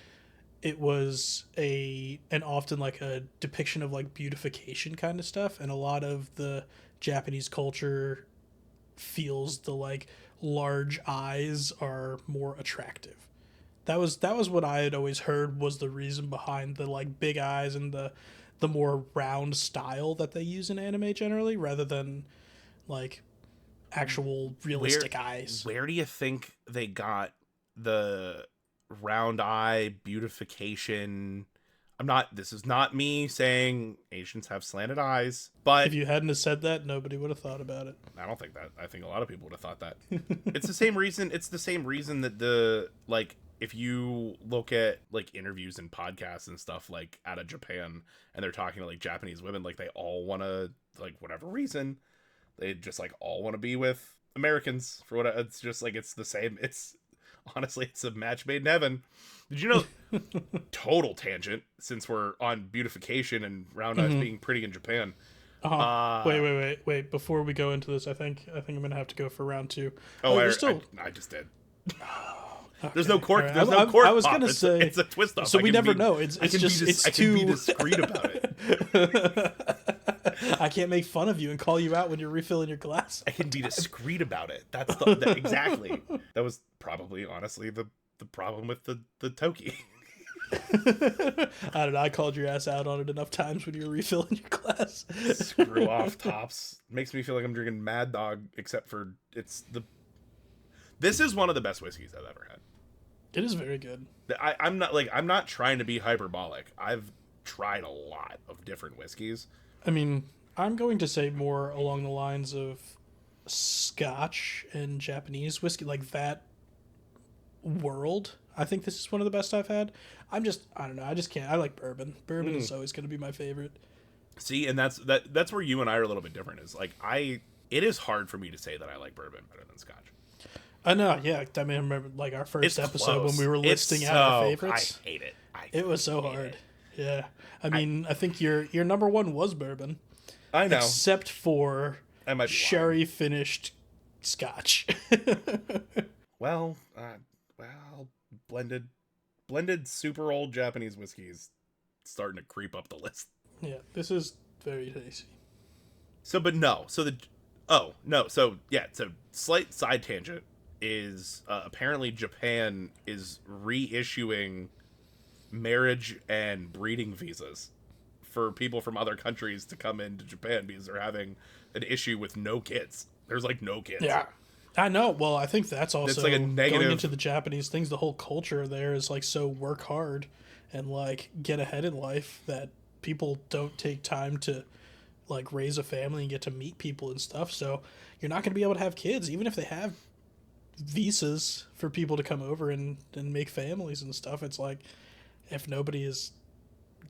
it was often like a depiction of like beautification kind of stuff, and a lot of the Japanese culture feels the like large eyes are more attractive. That was what I had always heard was the reason behind the like big eyes and the more round style that they use in anime generally, rather than like actual realistic eyes. Where do you think they got the round eye beautification? This is not me saying Asians have slanted eyes, but If you hadn't have said that, nobody would have thought about it. I don't think that. I think a lot of people would have thought that. It's the same reason that the like, if you look at like interviews and podcasts and stuff like out of Japan, and they're talking to like Japanese women, like they all want to, like, whatever reason, they just like all want to be with Americans for what it's just like, it's the same. It's honestly, it's a match made in heaven. Did you know, total tangent, since we're on beautification and round eyes being pretty in Japan. Wait. Before we go into this, I think I'm gonna have to go for round 2. Oh, I just did. There's no cork. There's no cork. I was pop. gonna say it's a twist off. So we never know. It's just it's I can too. be discreet about it. I can't make fun of you and call you out when you're refilling your glass. I can be discreet about it. That's exactly. That was probably honestly the problem with the Toki. I don't know. I called your ass out on it enough times when you were refilling your glass. Screw off, Tops. Makes me feel like I'm drinking Mad Dog, except for this is one of the best whiskeys I've ever had. It is very good. I'm not trying to be hyperbolic. I've tried a lot of different whiskeys. I mean, I'm going to say more along the lines of Scotch and Japanese whiskey, like that world. I think this is one of the best I've had. I don't know. I just can't. I like bourbon. Bourbon is always going to be my favorite. See, and that's where you and I are a little bit different. Is like it is hard for me to say that I like bourbon better than Scotch. I know, yeah. I mean, I remember like our first episode close. when we were listing out our favorites. I hate it. It was so hard. Yeah. I mean, I think your number one was bourbon. I know. Except for sherry finished Scotch. well, blended super old Japanese whiskeys starting to creep up the list. Yeah, this is very tasty. So slight side tangent is apparently Japan is reissuing marriage and breeding visas for people from other countries to come into Japan because they're having an issue with no kids. There's like no kids. Yeah. I know. Well, I think that's also like a negative... going into the Japanese things. The whole culture there is like so work hard and like get ahead in life that people don't take time to like raise a family and get to meet people and stuff. So you're not going to be able to have kids, even if they have visas for people to come over and make families and stuff. It's like if nobody is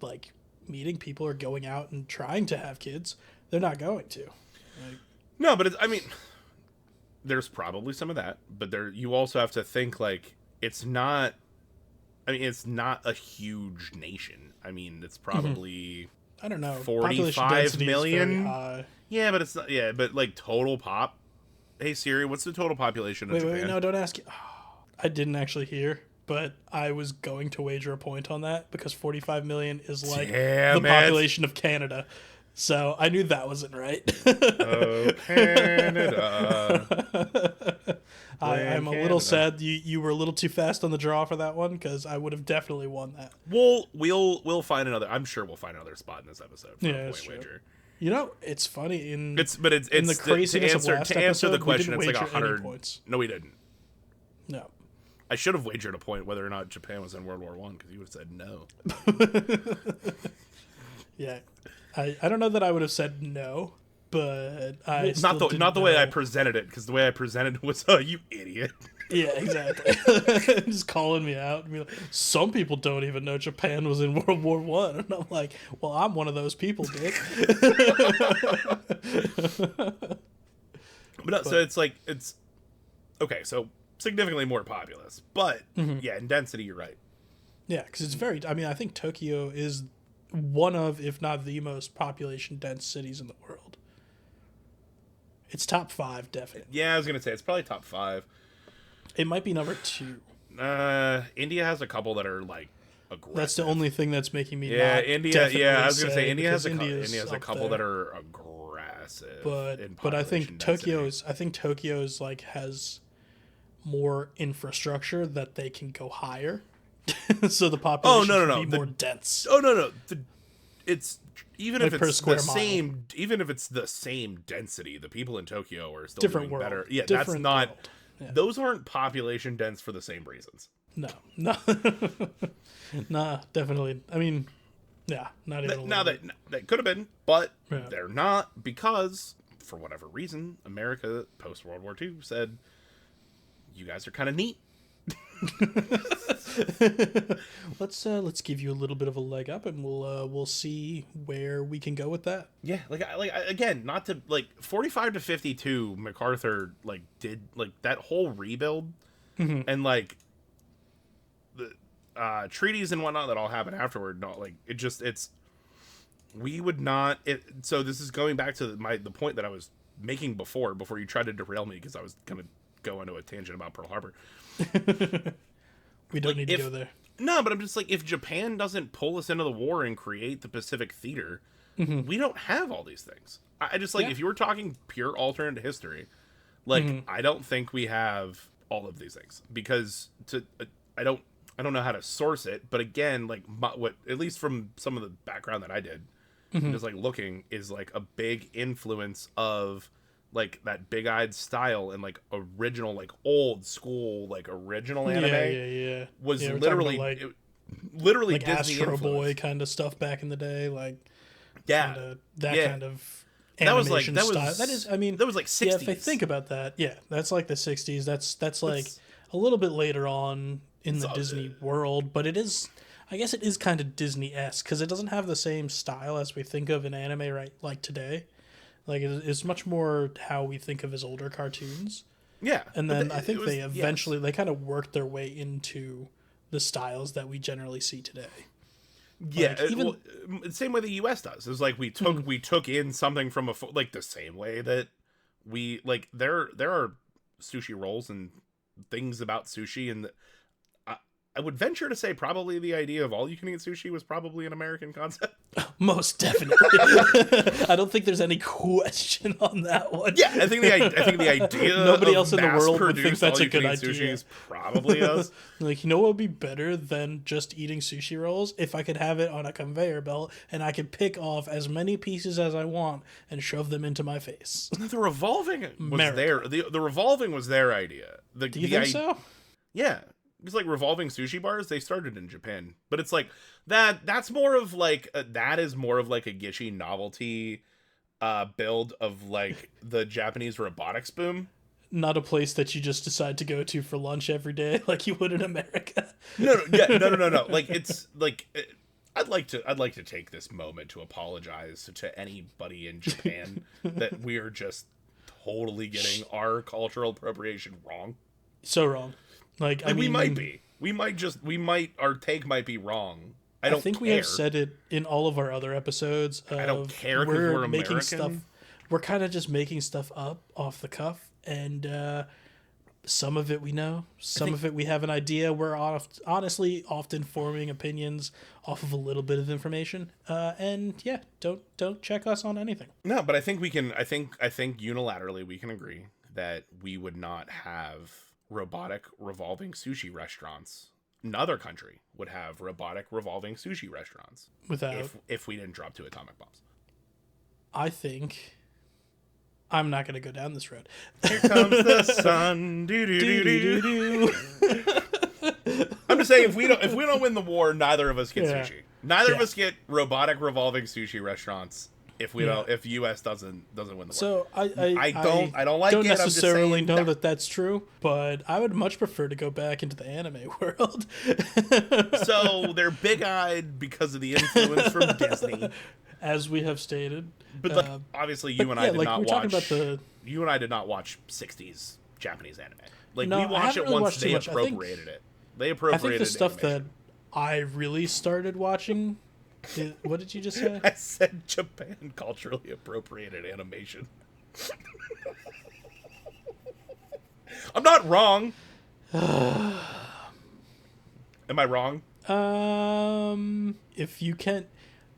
like meeting people or going out and trying to have kids, they're not going to. Like, no, but there's probably some of that, but you also have to think like it's not a huge nation. I mean, it's probably I don't know, 45 million. Yeah, but it's not. Yeah, but like total pop. Hey Siri, what's the total population of Japan? Wait, no, don't ask. I didn't actually hear, but I was going to wager a point on that because 45 million is like the population of Canada. So I knew that wasn't right. Oh, Canada. I'm a little sad you were a little too fast on the draw for that one because I would have definitely won that. We'll find another. I'm sure we'll find another spot in this episode for a point wager. You know, it's funny in the craziness of last to answer episode, the question. It's like 100 points. No, we didn't. No. I should have wagered a point whether or not Japan was in World War I because you would have said no. Yeah. I don't know that I would have said no, but not the way I presented it, because the way I presented it was, oh, you idiot. Yeah, exactly. Just calling me out and be like, some people don't even know Japan was in World War One, and I'm like, well, I'm one of those people, Dick. So it's like it's okay. So significantly more populous, but yeah, in density, you're right. Yeah, because it's very. I mean, I think Tokyo is one of, if not the most population dense cities in the world. It's top 5, definitely. Yeah, I was gonna say it's probably top 5. It might be number 2. India has a couple that are like aggressive. That's the only thing that's making me India. Yeah, I was gonna say India has a couple that are aggressive. aggressive. but I think Tokyo's like has more infrastructure that they can go higher, so the population can be more dense. Oh no, it's even like if it's the same, even if it's the same density, the people in Tokyo are still Different doing world. better. Yeah, Different that's not. world. Yeah. Those aren't population dense for the same reasons. No, nah, definitely. I mean, yeah, not even. Now that could have been, but Yeah. they're not because for whatever reason, America post World War II said, "You guys are kind of neat." Let's give you a little bit of a leg up, and we'll see where we can go with that. Yeah, again, not to 45 to 52. MacArthur did that whole rebuild, and the treaties and whatnot that all happened afterward. Not we would not. So this is going back to the point that I was making before you tried to derail me because I was gonna go into a tangent about Pearl Harbor. We don't need to go there. No, but I'm just if Japan doesn't pull us into the war and create the Pacific Theater, we don't have all these things. I just if you were talking pure alternate history, I don't think we have all of these things because I don't know how to source it. But again, what at least from some of the background that I did, just looking is a big influence of that big-eyed style and original old school original anime was literally literally Disney Astro influence. Boy kind of stuff back in the day, kind of animation style. That is, I mean, that was 60s. Yeah, if I think about that, that's the 60s. That's a little bit later on in the Disney world, but it is. I guess it is kind of Disney-esque because it doesn't have the same style as we think of in anime today. It's much more how we think of as older cartoons. Yeah. And then I think they eventually, they kind of worked their way into the styles that we generally see today. Yeah. Same way the U.S. does. It's we took in something from the same way that we, there are sushi rolls and things about sushi. And I would venture to say probably the idea of all-you-can-eat sushi was probably an American concept. Most definitely. I don't think there's any question on that one. Yeah, I think the idea nobody of else in the world would think that's a good idea. Sushi is probably us. You know what would be better than just eating sushi rolls? If I could have it on a conveyor belt and I could pick off as many pieces as I want and shove them into my face. The revolving was the revolving was their idea. Do you think so? Yeah. It's revolving sushi bars. They started in Japan, but it's that's more of that is more of a Gishi novelty build of the Japanese robotics boom. Not a place that you just decide to go to for lunch every day like you would in America. No. It's I'd like to take this moment to apologize to anybody in Japan that we are just totally getting our cultural appropriation wrong. So wrong. I mean, we might be. Our take might be wrong. I think we have said it in all of our other episodes. I don't care because we're making American. Stuff. We're kind of just making stuff up off the cuff, and some of it we know, some of it we have an idea. We're honestly often forming opinions off of a little bit of information, and don't check us on anything. No, but I think we can. I think unilaterally we can agree that we would not have robotic revolving sushi restaurants. Another country would have robotic revolving sushi restaurants without if we didn't drop 2 atomic bombs. I think I'm not going to go down this road. Here comes the sun. I'm just saying if we don't win the war, neither of us get sushi. Neither of us get robotic revolving sushi restaurants. If US doesn't win the war. So I don't necessarily know that that's true, but I would much prefer to go back into the anime world. So they're big-eyed because of the influence from Disney, as we have stated. But obviously, you and I did not watch. You and I did not watch 60s Japanese anime. We watched it once they appropriated it. They appropriated. I think the stuff that I really started watching. What did you just say? I said Japan culturally appropriated animation. I'm not wrong. Am I wrong? If you can't,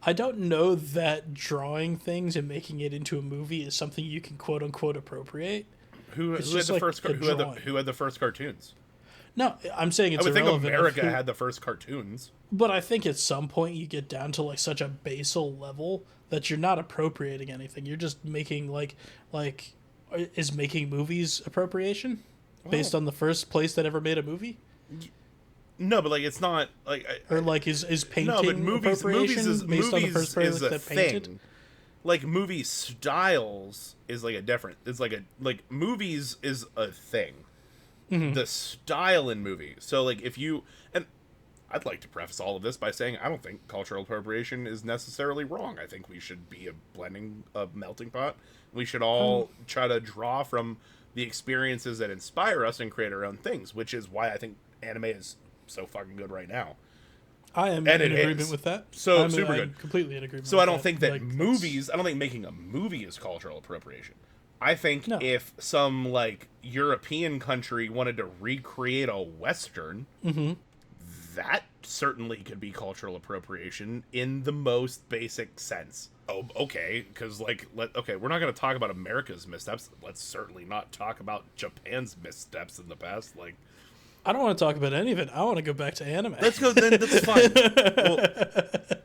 I don't know that drawing things and making it into a movie is something you can quote unquote appropriate. Who had just the like first? a Who had the first cartoons? No, I'm saying it's I would think irrelevant. America had the first cartoons. But I think at some point you get down to like such a basal level that you're not appropriating anything. You're just making like is making movies appropriation based on the first place that ever made a movie? No, but like it's not like Or like is painting no, but movies is based on the first person is a that thing. painted? Like movie styles is like a different. It's like movies is a thing. Mm-hmm. The style in movies. So like if you and I'd like to preface all of this by saying I don't think cultural appropriation is necessarily wrong. I think we should be a melting pot. We should all try to draw from the experiences that inspire us and create our own things, which is why I think anime is so fucking good right now. I am in agreement with that. So I'm super I'm good. completely in agreement. So with I don't think that like, movies. I don't think making a movie is cultural appropriation. I think No. if some like European country wanted to recreate a Western, that certainly could be cultural appropriation in the most basic sense. Oh, okay, because we're not going to talk about America's missteps. Let's certainly not talk about Japan's missteps in the past. Like, I don't want to talk about any of it. I want to go back to anime. let's go. Then that's fine. Well,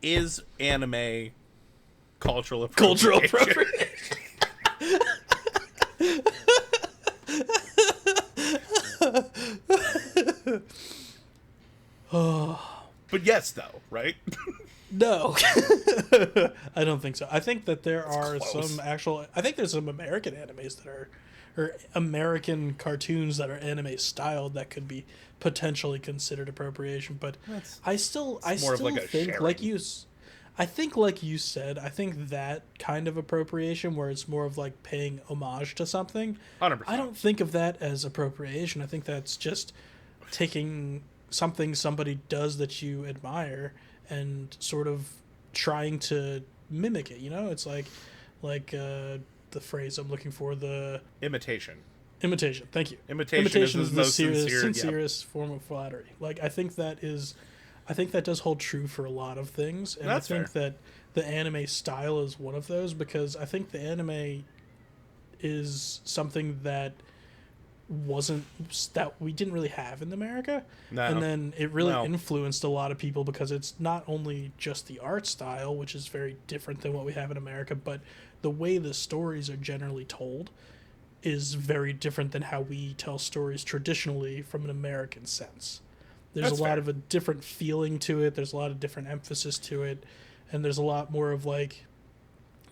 is anime cultural appropriation? Cultural appropriation. But yes, though, right? No, I don't think so. I think that there are close. some actual. I think there's some American animes that are, or American cartoons that are anime styled that could be potentially considered appropriation. But I still more of like a think sharing. like you. I think like you said. I think that kind of appropriation where it's more of like paying homage to something. 100%. I don't think of that as appropriation. I think that's just taking something somebody does that you admire and sort of trying to mimic it. You know, it's like the phrase I'm looking for, the imitation. Thank you. Imitation is the the most sincere, sincerest form of flattery. Like I think that does hold true for a lot of things, and That's I think fair. that the anime style is one of those because I think the anime is something that we didn't really have in America. No. And then it really No. influenced a lot of people because it's not only just the art style, which is very different than what we have in America, but the way the stories are generally told is very different than how we tell stories traditionally from an American sense. There's That's a lot fair. of a different feeling to it, there's a lot of different emphasis to it, and there's a lot more of like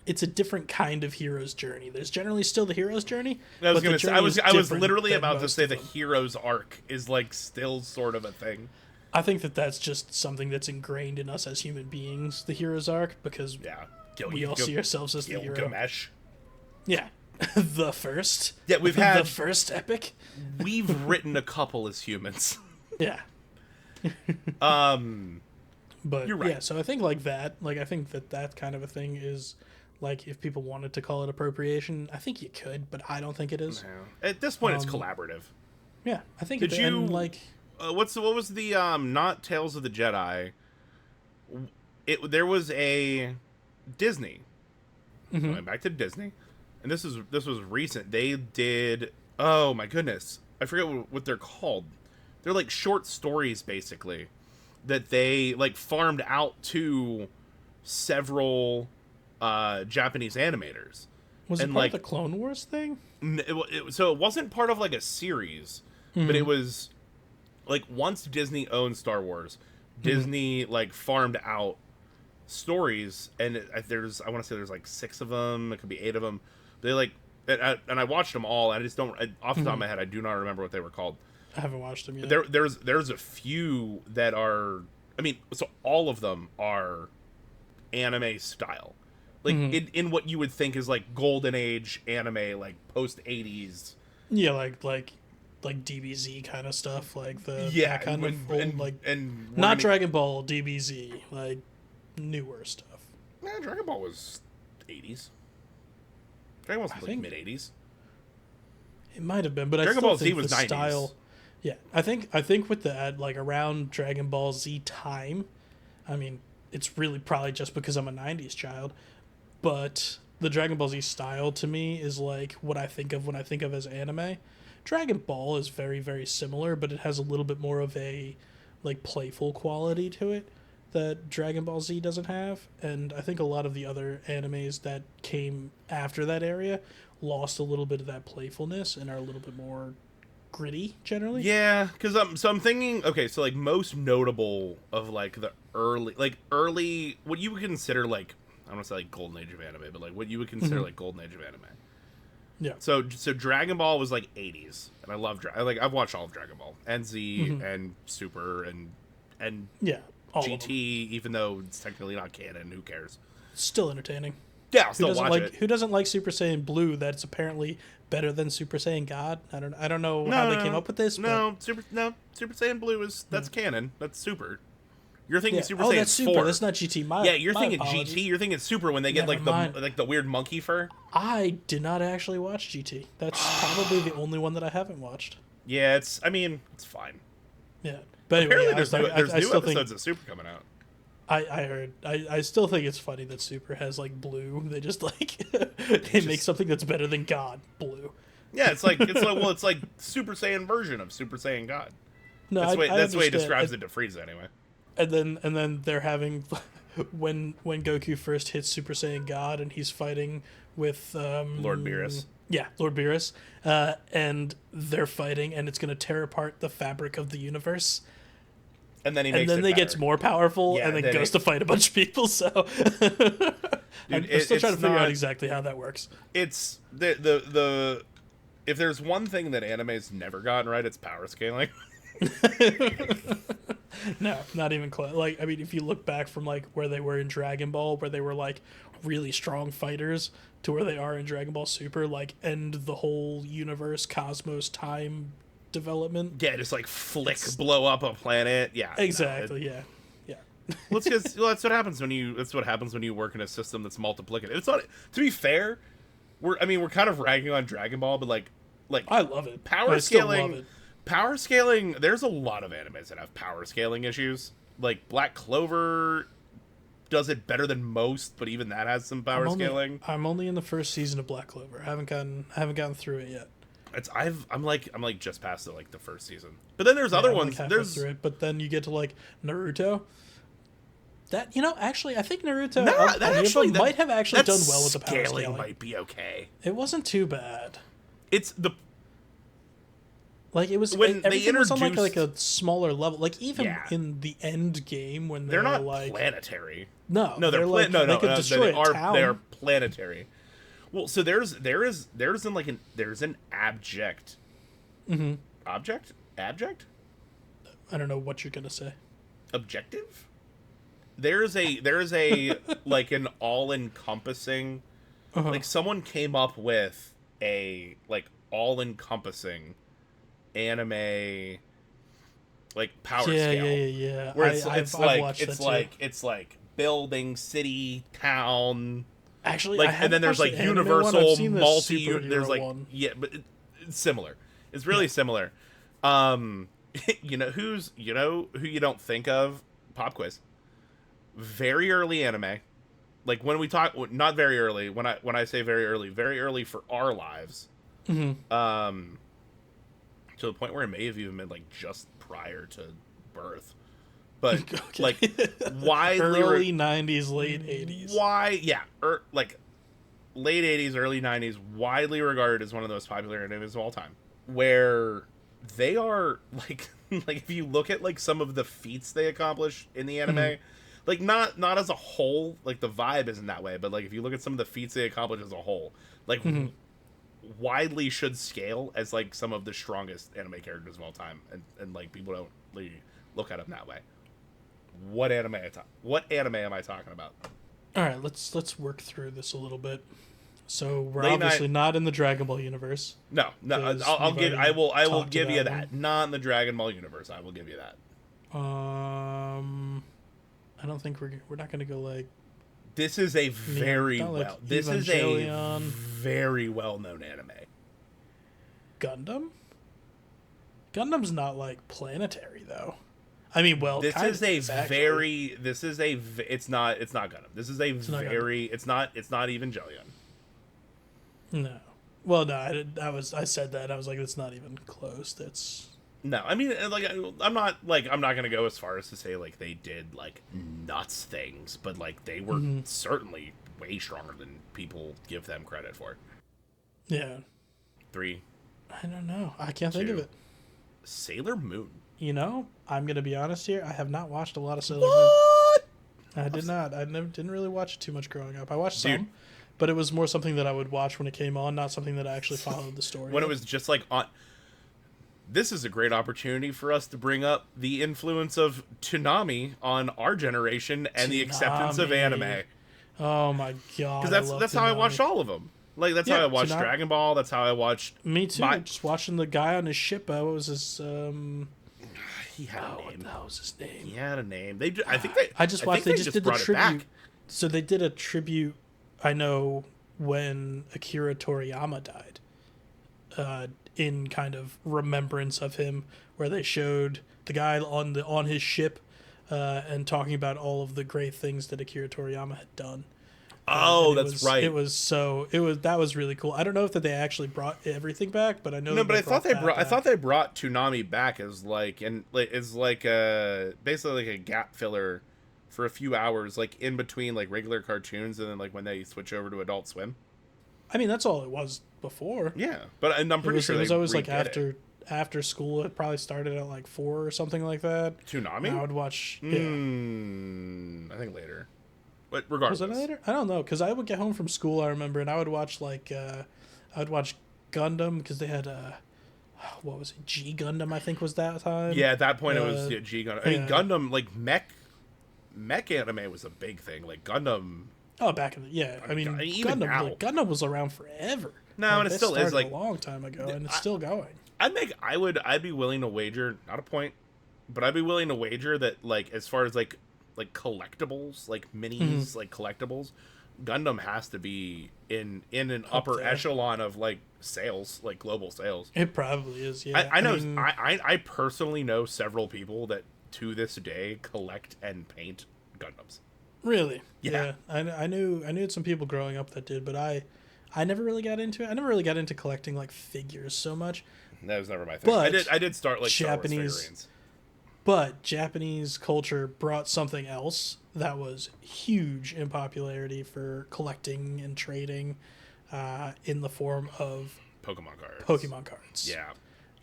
it's a different kind of hero's journey. There's generally still the hero's journey. I was but the going to say, journey I was is different literally than about to most say of the them. hero's arc is like still sort of a thing. I think that that's just something that's ingrained in us as human beings, the hero's arc, because Yeah. we all see ourselves as the hero. Gilgamesh. Yeah. The first. Yeah, we've the had first epic. we've written a couple as humans. Yeah. But You're right. yeah, so I think like that, like I think that kind of a thing is like if people wanted to call it appropriation, I think you could, but I don't think it is. At this point, it's collaborative. Yeah, I think Did it, you and like what was the not Tales of the Jedi? There was a Disney. Going back to Disney, and this was recent. They did. Oh my goodness, I forget what they're called. They're like short stories basically that they like farmed out to several Japanese animators. was it and, part like, of the Clone Wars thing? So it wasn't part of like a series, but it was like once Disney owned Star Wars, Disney like farmed out stories, and I want to say there's like 6 of them. It could be 8 of them. They like, and I watched them all. And I just don't off the top of my head. I do not remember what they were called. I haven't watched them yet. There's a few that are. I mean, so all of them are anime style, like in what you would think is like golden age anime, like post 80s. Yeah, like DBZ kind of stuff, like that kind of old, and we're not gonna- Dragon Ball, DBZ, like newer stuff. Nah, Dragon Ball was 80s. Dragon Ball's like think- mid 80s. It might have been, but Dragon I still Ball Z think was the 90s. style. Yeah, I think with the like around Dragon Ball Z time, I mean, it's really probably just because I'm a 90s child, but the Dragon Ball Z style to me is like what I think of when I think of as anime. Dragon Ball is very, very similar, but it has a little bit more of a like playful quality to it that Dragon Ball Z doesn't have. And I think a lot of the other animes that came after that area lost a little bit of that playfulness and are a little bit more gritty generally. Yeah, because I'm thinking, okay, so like most notable of like the early what you would consider like, I don't want to say like golden age of anime, but like what you would consider like golden age of anime. Yeah. So Dragon Ball was like 80s, and I love I've watched all of Dragon Ball and Z and Super and Yeah. GT, even though it's technically not canon. Who cares? Still entertaining. Yeah, I'll still watch it. Who doesn't like Super Saiyan Blue? That's apparently better than Super Saiyan God. I don't know how they came up with this. No, Super Saiyan Blue is that's canon. That's Super. You're thinking Super Saiyan 4. That's Super. That's not GT. You're thinking apologies. GT. You're thinking Super when they get the weird monkey fur. I did not actually watch GT. That's probably the only one that I haven't watched. Yeah, it's fine. Yeah, but anyway, apparently there's new episodes of Super coming out. I heard. I still think it's funny that Super has like blue. They just like make something that's better than God blue. Yeah, it's like Super Saiyan version of Super Saiyan God. No, that's the way he describes it to Frieza anyway. And then they're having when Goku first hits Super Saiyan God and he's fighting with Lord Beerus. Yeah, Lord Beerus, and they're fighting, and it's going to tear apart the fabric of the universe. And then they gets more powerful, and then goes to fight a bunch of people. So, I'm still trying to figure out exactly how that works. It's the if there's one thing that anime's never gotten right, it's power scaling. No, not even close. Like, I mean, if you look back from like where they were in Dragon Ball, where they were like really strong fighters, to where they are in Dragon Ball Super, like end the whole universe, cosmos, time development. Yeah, just like blow up a planet. Yeah, exactly. Yeah. Well, that's what happens when you work in a system that's multiplicative. It's not. To be fair, we're kind of ragging on Dragon Ball, but like I love it. Power scaling. Power scaling, there's a lot of animes that have power scaling issues. Like Black Clover does it better than most, but even that has some power scaling. I'm only in the first season of Black Clover. I haven't gotten through it yet. I'm like just past the first season. But then there's other ones. There's through it, but then you get to like Naruto. That actually I think Naruto might have actually done well with the power scaling. Might be okay. It wasn't too bad. It's the Like it was when they introduced was on like a smaller level. Like even in the end game when they're not like planetary. No, they're like, they could destroy a town. They are planetary. Well, so there's an abject. Abject. I don't know what you're gonna say. Objective. There's a like an all-encompassing. Like someone came up with a like all-encompassing anime like power scale. Yeah. Where it's like building, city, town. Actually, like, and then there's like universal multi. There's like one. but it's similar. It's really similar. Who you don't think of? Pop quiz. Very early anime. Like when we talk, not very early. When I say very early for our lives. To the point where it may have even been like just prior to birth, but like widely early 90s, late 80s. Like late 80s, early 90s, widely regarded as one of the most popular animes of all time. Where they are like if you look at like some of the feats they accomplish in the anime, like not as a whole, like the vibe isn't that way, but like if you look at some of the feats they accomplish as a whole, like. Widely should scale as like some of the strongest anime characters of all time, and like people don't really look at them that way. What anime am I talking about? All right, let's work through this a little bit. So we're obviously not in the Dragon Ball universe. No, I will give you that. Not in the Dragon Ball universe. I will give you that. I don't think we're not going to go like. This is a very well-known anime. Gundam? Gundam's not like planetary though. I mean, well, This kind is of a is, actually. very. This is a. It's not. It's not Gundam. This is a not very. It's not. It's not Evangelion. No. Well, no, I said that. I was like, it's not even close. That's. No, I mean, like, I'm not gonna go as far as to say like they did like nuts things, but like they were certainly way stronger than people give them credit for. Yeah. 3. I don't know. I can't think of it. Sailor Moon. You know, I'm gonna be honest here. I have not watched a lot of Sailor Moon. What? I did not. I didn't really watch it too much growing up. I watched Dude. some, but it was more something that I would watch when it came on, not something that I actually followed the story. When of. it was just like on. This is a great opportunity for us to bring up the influence of Toonami on our generation and the acceptance of anime. Oh my god! Because that's how I watched all of them. Like that's how I watched Dragon Ball. That's how I watched. Me too. Just watching the guy on his ship. What was his? He had a name. What the hell was his name? He had a name. I think they. I just watched. They just did the tribute. Back. So they did a tribute. I know when Akira Toriyama died. In kind of remembrance of him, where they showed the guy on his ship, and talking about all of the great things that Akira Toriyama had done. Oh, that's right. That was really cool. I don't know if that they actually brought everything back, but I know. No, but I thought they brought Toonami back as like basically like a gap filler for a few hours, like in between like regular cartoons and then like when they switch over to Adult Swim. I mean, that's all it was before. Yeah, but I'm pretty sure it was always like after school. It probably started at like 4 or something like that. Toonami? And I would watch. I think later. But regardless, was it later? I don't know, because I would get home from school. I remember, and I would watch Gundam because they had what was it? G Gundam, I think was that time. Yeah, at that point it was G Gundam. I mean, Gundam like mech anime was a big thing. Like Gundam. Oh, back in the I mean Gundam was around forever. No, and it still is like a long time ago, and it's still going. I'd be willing to wager, not a point, but I'd be willing to wager that like as far as like collectibles, like minis, like collectibles, Gundam has to be in an upper echelon of like sales, like global sales. It probably is. Yeah, I know. I personally know several people that to this day collect and paint Gundams. Really? Yeah. I knew some people growing up that did, but I never really got into it. I never really got into collecting like figures so much. That was never my thing. But I did start like Japanese Star Wars figurines. But Japanese culture brought something else that was huge in popularity for collecting and trading, in the form of Pokemon cards. Yeah.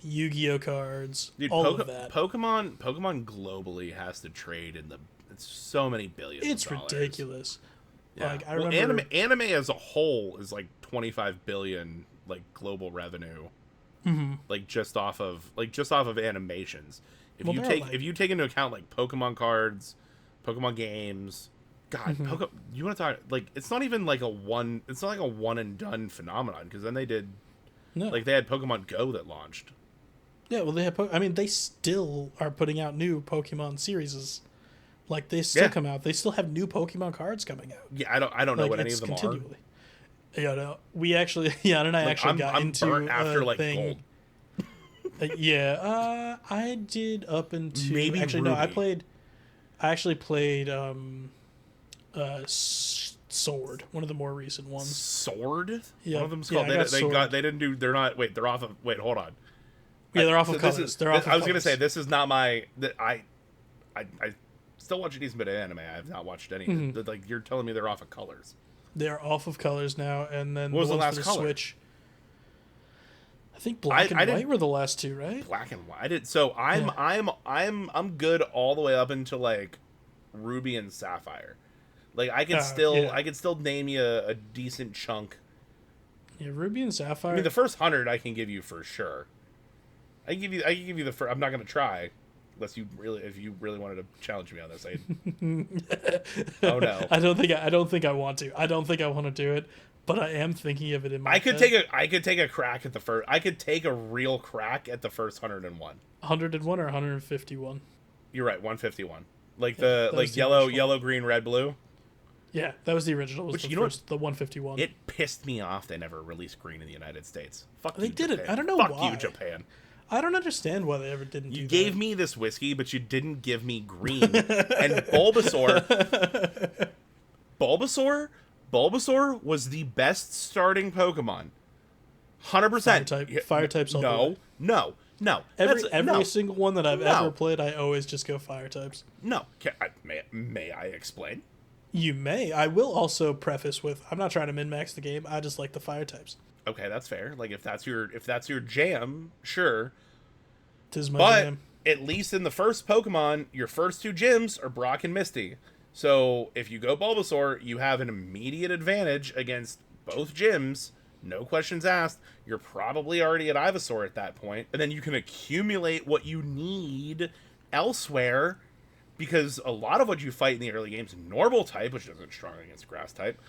Yu-Gi-Oh cards. Dude, all of that. Pokemon globally has to trade in it's so many billions. It's of dollars. Ridiculous. Yeah. Like I remember anime as a whole is like 25 billion like global revenue. Mm-hmm. Like just off of animations. If you take into account like Pokemon cards, Pokemon games, God, you want to talk like it's not even like a one and done phenomenon because then they had Pokemon Go that launched. Yeah, well they have they still are putting out new Pokemon series. Like they still come out. They still have new Pokemon cards coming out. Yeah, I don't know what any of them are. Yeah, no, we actually Jan and I got into burnt after like thing. Gold. I did up into maybe actually Ruby. no. I actually played Sword, one of the more recent ones. Sword? Yeah, one of them's called. They're off of. Wait, hold on. Yeah, they're off of colors. I was gonna say this is not my. I still watch a decent bit of anime. I have not watched any. Like you're telling me they're off of colors. They're off of colors now, and then what was the last for the color? Switch. I think black and white were the last two, right? Black and white. So I'm good all the way up into like Ruby and Sapphire. Like I can still name you a decent chunk. Yeah, Ruby and Sapphire. I mean, the first 100 I can give you for sure. I can give you the first. I'm not gonna try, unless if you really wanted to challenge me on this. Oh no. I don't think I want to. I don't think I want to do it. But I am thinking of it in my head. I could take a crack at the first. I could take a real crack at the first 101. 101 or 151. You're right, 151. Like yellow, green, red, blue. Yeah, that was the original. Which the 151. It pissed me off they never released green in the United States. Fuck they you, did Japan. it. I don't know why. Fuck you, Japan. I don't understand why they ever didn't do You that. gave me this whiskey, but you didn't give me green. And Bulbasaur was the best starting Pokemon. 100%. Fire types all the way. No. Every single one that I've No. ever played, I always just go fire types. No. May I explain? You may. I will also preface with, I'm not trying to min-max the game. I just like the fire types. Okay, that's fair. Like if that's your jam, sure. 'Tis my But jam. at least in the first Pokemon, your first two gyms are Brock and Misty. So if you go Bulbasaur, you have an immediate advantage against both gyms. No questions asked. You're probably already at Ivysaur at that point. And then you can accumulate what you need elsewhere. Because a lot of what you fight in the early games is normal type, which isn't strong against grass type.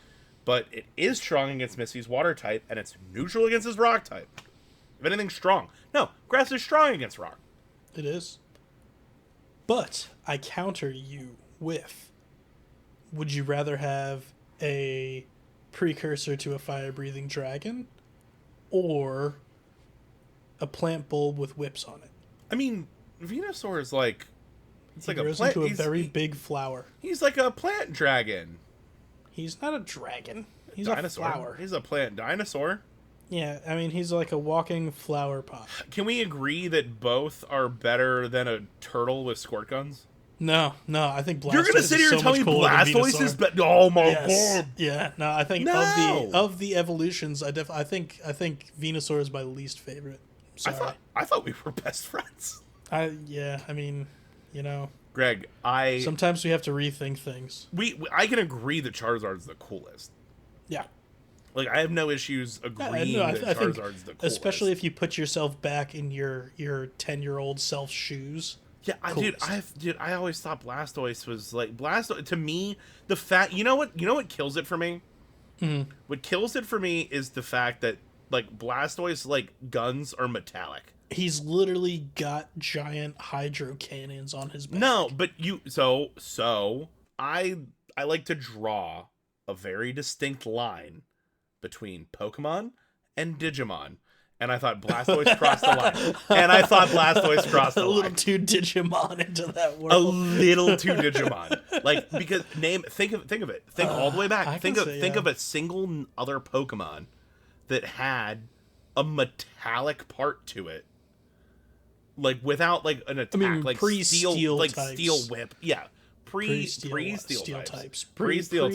But it is strong against Misty's water type. And it's neutral against his rock type. If anything's strong. No, grass is strong against rock. It is. But I counter you with, would you rather have a precursor to a fire-breathing dragon or a plant bulb with whips on it? I mean, Venusaur is like... It's He like a grows plant. into a very big flower. He's like a plant dragon. He's not a dragon. He's Dinosaur. a flower. He's a plant dinosaur. Yeah, I mean, he's like a walking flower pot. Can we agree that both are better than a turtle with squirt guns? No, I think Blastoise You're gonna sit here is and so tell much me cooler than Blastoise Venusaur. is better? Oh my Yes. god! Yeah, no, I think No. of the evolutions, I think Venusaur is my least favorite. Sorry. I thought we were best friends. I mean, Greg, sometimes we have to rethink things. I can agree that Charizard's the coolest. Yeah. Like I have no issues agreeing that I think, Charizard's the coolest. especially if you put yourself back in your 10-year-old self's shoes. Yeah, Coolest. I always thought Blastoise was like Blastoise to me. The fact, you know what kills it for me. Mm-hmm. What kills it for me is the fact that like Blastoise like guns are metallic. He's literally got giant hydro cannons on his back. No, but I like to draw a very distinct line between Pokemon and Digimon. And I thought Blastoise crossed the line. A little too Digimon into that world. A little too Digimon. Like because think of it. Think all the way back. Think of a single other Pokemon that had a metallic part to it. Like without like an attack, like pre-steel like types. steel whip. Yeah. Pre-steel Steel types. Pre-steel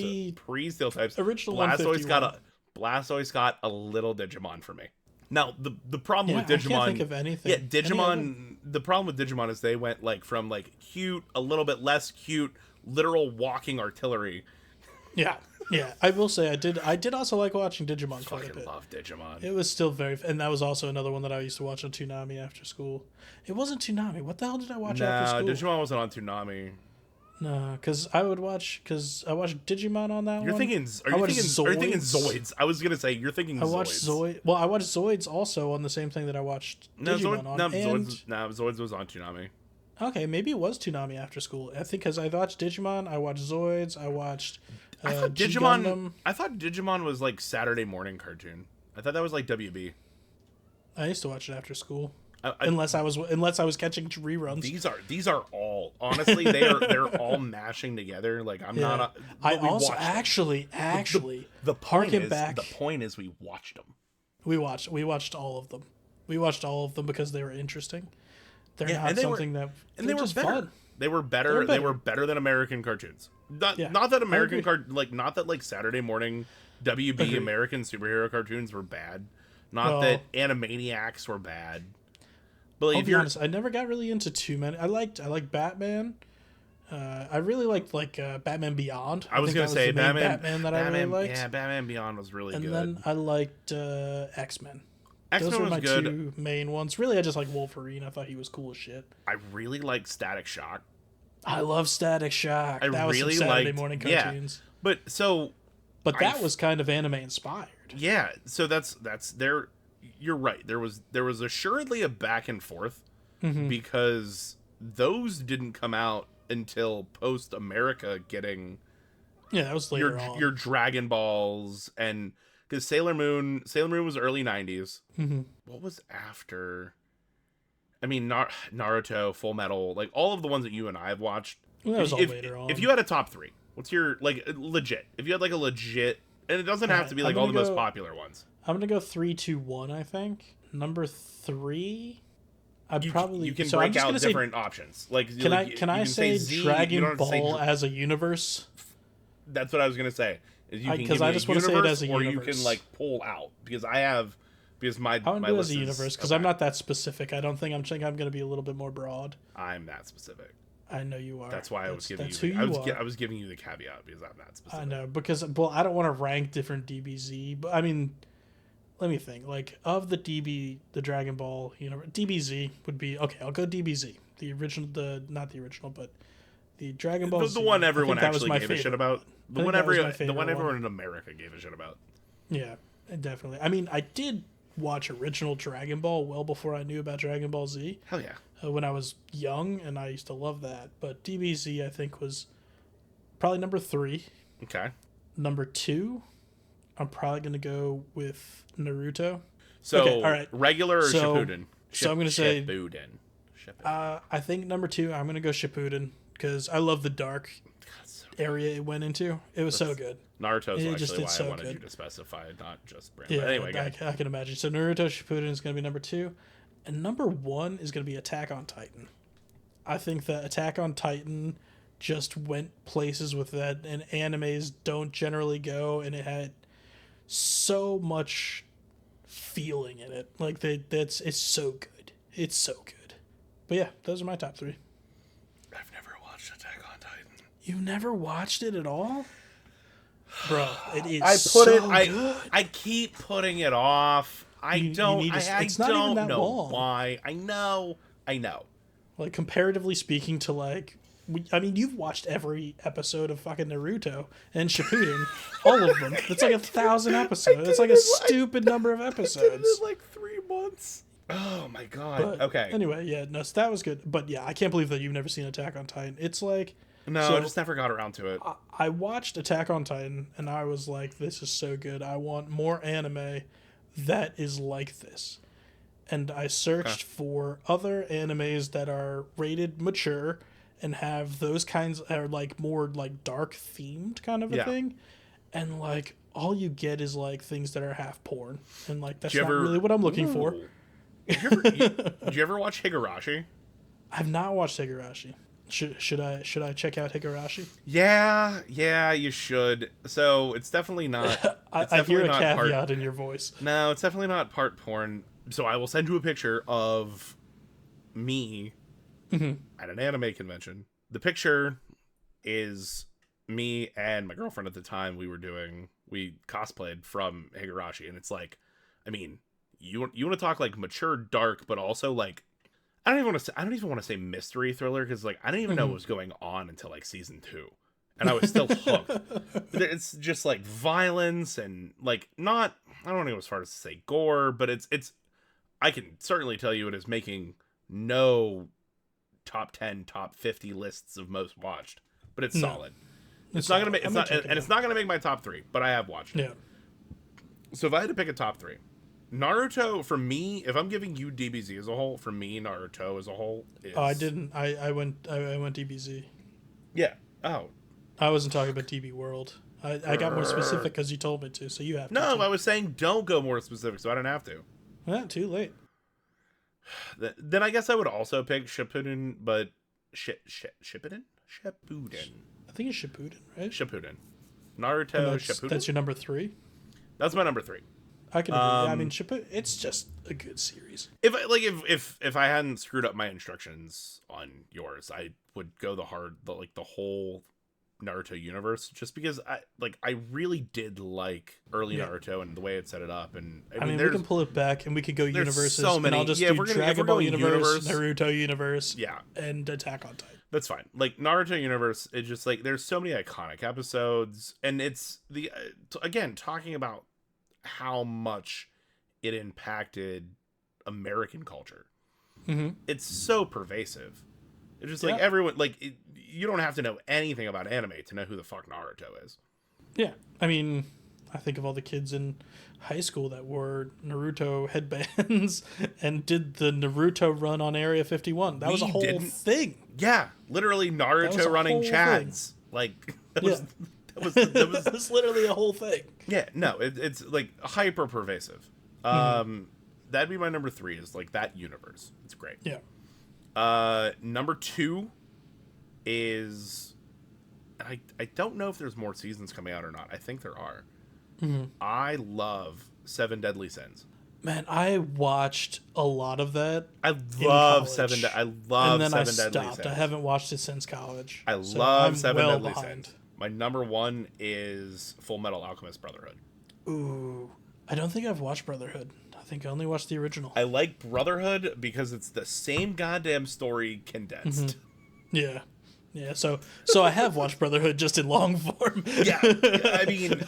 types. Original Blastoise got a little Digimon for me. Now the problem with Digimon, I can't think of anything. Yeah, Digimon. The problem with Digimon is they went like from like cute, a little bit less cute, literal walking artillery. Yeah. I will say I did also like watching Digimon quite a Fucking bit. love Digimon. It was still and that was also another one that I used to watch on Toonami after school. It wasn't Toonami. What the hell did I watch after school? Digimon wasn't on Toonami. No, because I watched Digimon on that Are you thinking Zoids? I was gonna say you're thinking Zoids. I watched Zoid. Well, I watched Zoids also on the same thing that I watched Digimon on. Zoids was on Toonami. Okay, maybe it was Toonami after school. I think because I watched Digimon, I watched Zoids, I watched Digimon. G-Gundam. I thought Digimon was like Saturday morning cartoon. I thought that was like WB. I used to watch it after school. Unless I was catching reruns. These are all honestly they're all mashing together. Like I'm not. I also actually the point is back. the point is we watched them. We watched all of them. We watched all of them because they were interesting. They're not and they something were, that and they were just better. fun. They were better. They were better than American cartoons. Not that American not that like Saturday morning WB Agreed. American superhero cartoons were bad. Not that Animaniacs were bad. But like, I'll be honest, I never got really into too many. I liked Batman. I really liked Batman Beyond. I was gonna say Batman that I really liked. Yeah, Batman Beyond was really good. And then I liked X-Men. X-Men Those were was my good. two main ones. Really, I just like Wolverine. I thought he was cool as shit. I really liked Static Shock. I love Static Shock. I That was really some Saturday liked morning cartoons. Yeah, but that was kind of anime inspired. Yeah, so that's there. You're right. There was assuredly a back and forth because those didn't come out until post America getting that was later on. Your Dragon Balls and because Sailor Moon was early 90s. Mm-hmm. What was after? I mean, Naruto, Full Metal, like all of the ones that you and I have watched. Well, that was all if, later on. if you had a top 3, what's your like legit? If you had like a legit, and it doesn't have to be I'm like all the gonna most go- popular ones. I'm gonna go 3, 2, 1. I think number 3. I probably You can so I'm break just out gonna say, different options. Like can like, I you can say Z, you Dragon don't have to say Ball as a universe? That's what I was gonna say. Is you can give me I a just want to say it universe, as a or universe. you can like pull out because my I want my to do it list as a is- universe because okay. I'm not that specific. I don't think I'm thinking I'm gonna be a little bit more broad. I'm that specific. I know you are. That's why I was giving that's you. who you are. I was giving you the caveat because I'm that specific. I know because I don't want to rank different DBZ, but I mean, let me think. Like of the Dragon Ball universe, DBZ would be okay. I'll go DBZ, the original, not the original, but the Dragon Ball. The one everyone actually gave a favorite. shit about. The one everyone in America gave a shit about. Yeah, definitely. I mean, I did watch original Dragon Ball well before I knew about Dragon Ball Z. Hell yeah. When I was young, and I used to love that. But DBZ, I think, was probably number 3. Okay. Number 2, I'm probably gonna go with Naruto. So, okay, all right. Regular or Shippuden? So I'm gonna say Shippuden. I think number 2, I'm gonna go Shippuden because I love the dark area it went into. It was so good. Naruto's It just actually did why so I wanted good. you to specify, not just Brand. Yeah, But anyway, go ahead. I can imagine. So Naruto Shippuden is gonna be number 2, and number 1 is gonna be Attack on Titan. I think that Attack on Titan just went places with that, and animes don't generally go, and it had so much feeling in it. Like it's so good. It's so good. But yeah, those are my top 3. I've never watched Attack on Titan. You never watched it at all? Bro, it is good. I keep putting it off. I don't it's not even don't that know long. why. I know. Like, comparatively speaking to, like, I mean, you've watched every episode of fucking Naruto and Shippuden, all of them. It's like 1,000 episodes. It's like a stupid number of episodes. I did it in like 3 months. Oh my god. But okay. Anyway, yeah, no, so that was good. But yeah, I can't believe that you've never seen Attack on Titan. It's like... No, so I just never got around to it. I watched Attack on Titan, and I was like, this is so good. I want more anime that is like this. And I searched for other animes that are rated mature and have those kinds, are like more like dark themed kind of a thing. And like all you get is like things that are half porn, and like that's not really what I'm looking for. Did you ever watch Higurashi? I've not watched Higurashi. Should I check out Higurashi? Yeah, you should. So it's definitely not. I hear a caveat in your voice. No, it's definitely not part porn. So I will send you a picture of me at an anime convention. The picture is me and my girlfriend at the time. We cosplayed from Higurashi, and it's like, I mean, you want to talk like mature, dark, but also like I don't even want to say mystery thriller because like I didn't even know what was going on until like season 2, and I was still hooked. It's just like violence and like not. I don't want to go as far as to say gore, but it's. I can certainly tell you it is making no top 10, top 50 lists of most watched, but it's solid. It's not gonna make. It's not, and it's not gonna make my top 3, but I have watched it. Yeah. So if I had to pick a top 3, Naruto for me, if I'm giving you DBZ as a whole, for me Naruto as a whole is... Oh, I didn't. I went DBZ. Yeah. Oh. I wasn't talking about DB World. I got more specific because you told me to, so you have to. No, too. I was saying don't go more specific, so I don't have to. Yeah, too late. Then I guess I would also pick Shippuden, but Shippuden? Shippuden. I think it's Shippuden, right? Shippuden. Naruto Shippuden. That's your number 3. That's my number 3. I can agree. I mean, Shippuden. It's just a good series. If I hadn't screwed up my instructions on yours, I would go the whole Naruto universe, just because I really did like early Naruto and the way it set it up, and I mean we can pull it back and we could go universes. So many. And I'll just do Dragon Ball universe, Naruto universe, and Attack on Titan. That's fine. Like Naruto universe, it's just like there's so many iconic episodes, and it's the again talking about how much it impacted American culture. It's so pervasive. It's just like everyone you don't have to know anything about anime to know who the fuck Naruto is. Yeah, I mean, I think of all the kids in high school that wore Naruto headbands and did the Naruto run on Area 51. That was a We whole didn't- thing. Yeah, literally That was Naruto a running whole Chads. Like that Yeah. was that was That was literally a whole thing. yeah, no, it's like hyper pervasive. That'd be my number 3 is like that universe. It's great. Yeah. Number 2 is I don't know if there's more seasons coming out or not. I think there are. I love Seven Deadly Sins. Man, I watched a lot of that. I love Seven Deadly Sins. I haven't watched it since college. I so love I'm Seven well Deadly behind. Sins. My number 1 is Full Metal Alchemist Brotherhood. Ooh, I don't think I've watched Brotherhood. I think I only watched the original. I like Brotherhood because it's the same goddamn story condensed. Yeah. Yeah, so I have watched Brotherhood just in long form. Yeah, I mean,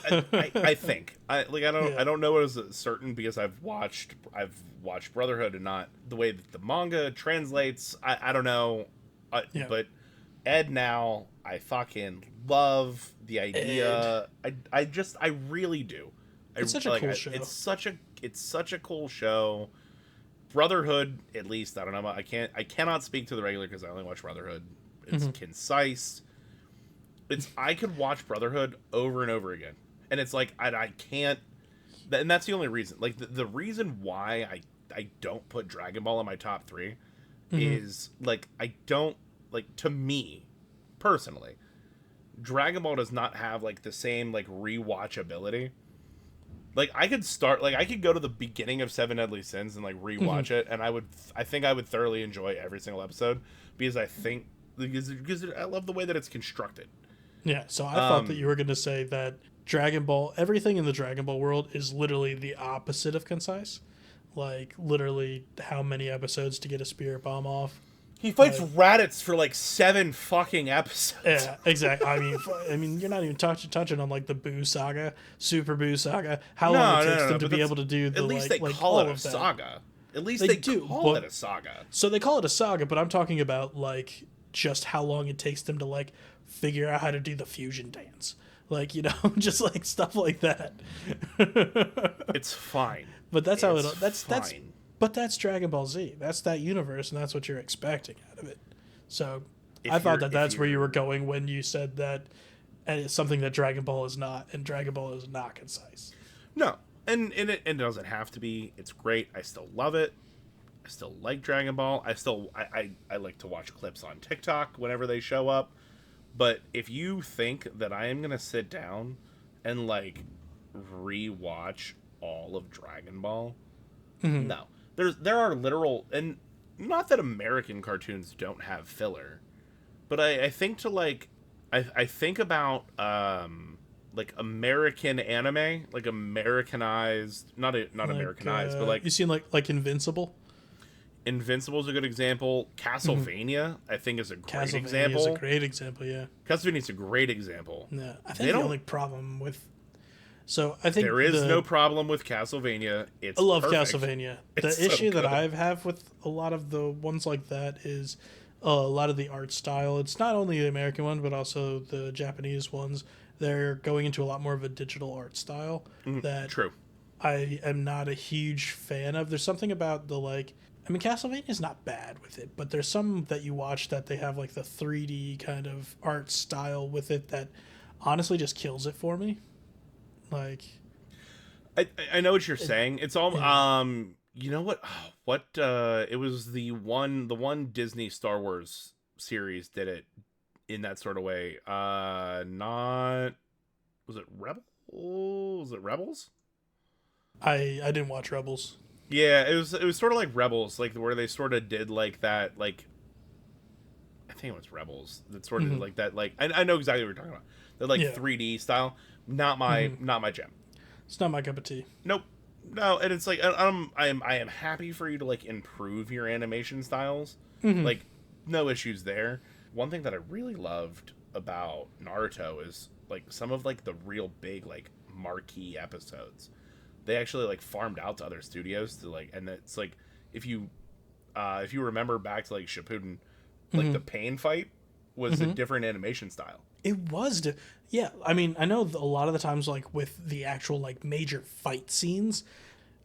I think I don't know as certain because I've watched Brotherhood and not the way that the manga translates. I don't know, but Ed now I fucking love the idea. I really do. It's such a cool show. It's such a cool show. Brotherhood, at least I don't know. I cannot speak to the regular because I only watch Brotherhood. It's concise. I could watch Brotherhood over and over again, and it's like I can't. And that's the only reason. Like the reason why I don't put Dragon Ball in my top 3 is like I don't like, to me personally, Dragon Ball does not have like the same like rewatchability. Like I could go to the beginning of Seven Deadly Sins and like rewatch it, and I think I would thoroughly enjoy every single episode because I love the way that it's constructed. Yeah, so I thought that you were going to say that Dragon Ball, everything in the Dragon Ball world is literally the opposite of concise. Like, literally, how many episodes to get a spirit bomb off. He fights Raditz for like 7 fucking episodes. Yeah, exactly. I mean, you're not even touching on like the Boo saga, Super Boo saga. How long it takes them to be able to do the at least like, they like call all it a of that. saga. At least they call it a saga. So they call it a saga, but I'm talking about like just how long it takes them to like figure out how to do the fusion dance. Like, you know, just like stuff like that. It's fine. But that's how it that's fine. But that's Dragon Ball Z. That's that universe, and that's what you're expecting out of it. So I thought that's where you were going when you said that it's something that Dragon Ball is not, and Dragon Ball is not concise. No, and it doesn't have to be. It's great. I still love it. I still like Dragon Ball. I like to watch clips on TikTok whenever they show up. But if you think that I am gonna sit down and like rewatch all of Dragon Ball, no. There are literal, and not that American cartoons don't have filler, but I think to like I think about like American anime, like Americanized, not like, Americanized, but like you seen like Invincible. Invincible's a good example. Castlevania, I think, is a great example. Castlevania is a great example, yeah. Castlevania's a great example. Yeah, I think the only problem with I think there is no problem with Castlevania. It's I love perfect. Castlevania. It's The issue so that good. I have with a lot of the ones like that is a lot of the art style. It's not only the American one, but also the Japanese ones. They're going into a lot more of a digital art style that True. I am not a huge fan of. There's something about the like. I mean, Castlevania's not bad with it, but there's some that you watch that they have like the 3D kind of art style with it that honestly just kills it for me. Like, I know what you're saying. It's all you know what it was the one Disney Star Wars series did it in that sort of way. Not was it Rebels? Was it Rebels? I didn't watch Rebels. Yeah, it was sort of like Rebels, like where they sort of did like that, like I think it was Rebels that sort of did like that, like I know exactly what you're talking about. The like 3D style, not my jam. It's not my cup of tea. Nope. No, and it's like I am happy for you to like improve your animation styles. Like no issues there. One thing that I really loved about Naruto is like some of like the real big like marquee episodes. They actually like farmed out to other studios to like, and it's like if you remember back to like Shippuden, like the pain fight was a different animation style. It was, yeah. I mean, I know a lot of the times, like with the actual like major fight scenes,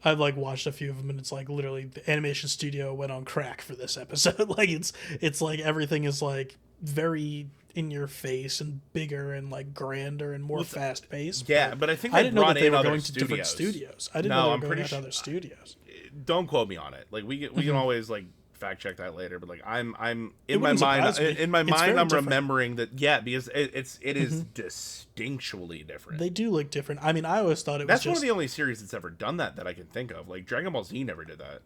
I've like watched a few of them, and it's like literally the animation studio went on crack for this episode. Like it's like everything is like very in your face and bigger and like grander and more fast paced. Yeah, but I think I they didn't know brought that they in were other going to different studios. I didn't No, know they were I'm going pretty out to sure. other studios. Don't quote me on it. Like we can always like fact check that later. But like I'm It in my wouldn't mind surprise me. in my It's mind very I'm different. remembering that because it is distinctually different. They do look different. I mean, I always thought it was That's just one of the only series that's ever done that I can think of. Like Dragon Ball Z never did that.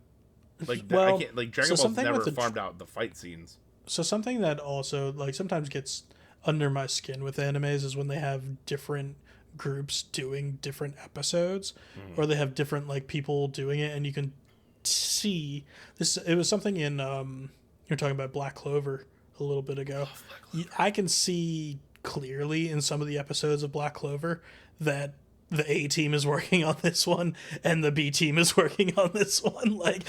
Like Well, I can't like Dragon so Ball's something never with the farmed out the fight scenes. So something that also like sometimes gets under my skin with animes is when they have different groups doing different episodes, or they have different like people doing it, and you can see this. It was something in you're talking about Black Clover a little bit ago. I can see clearly in some of the episodes of Black Clover that the A team is working on this one and the B team is working on this one. Like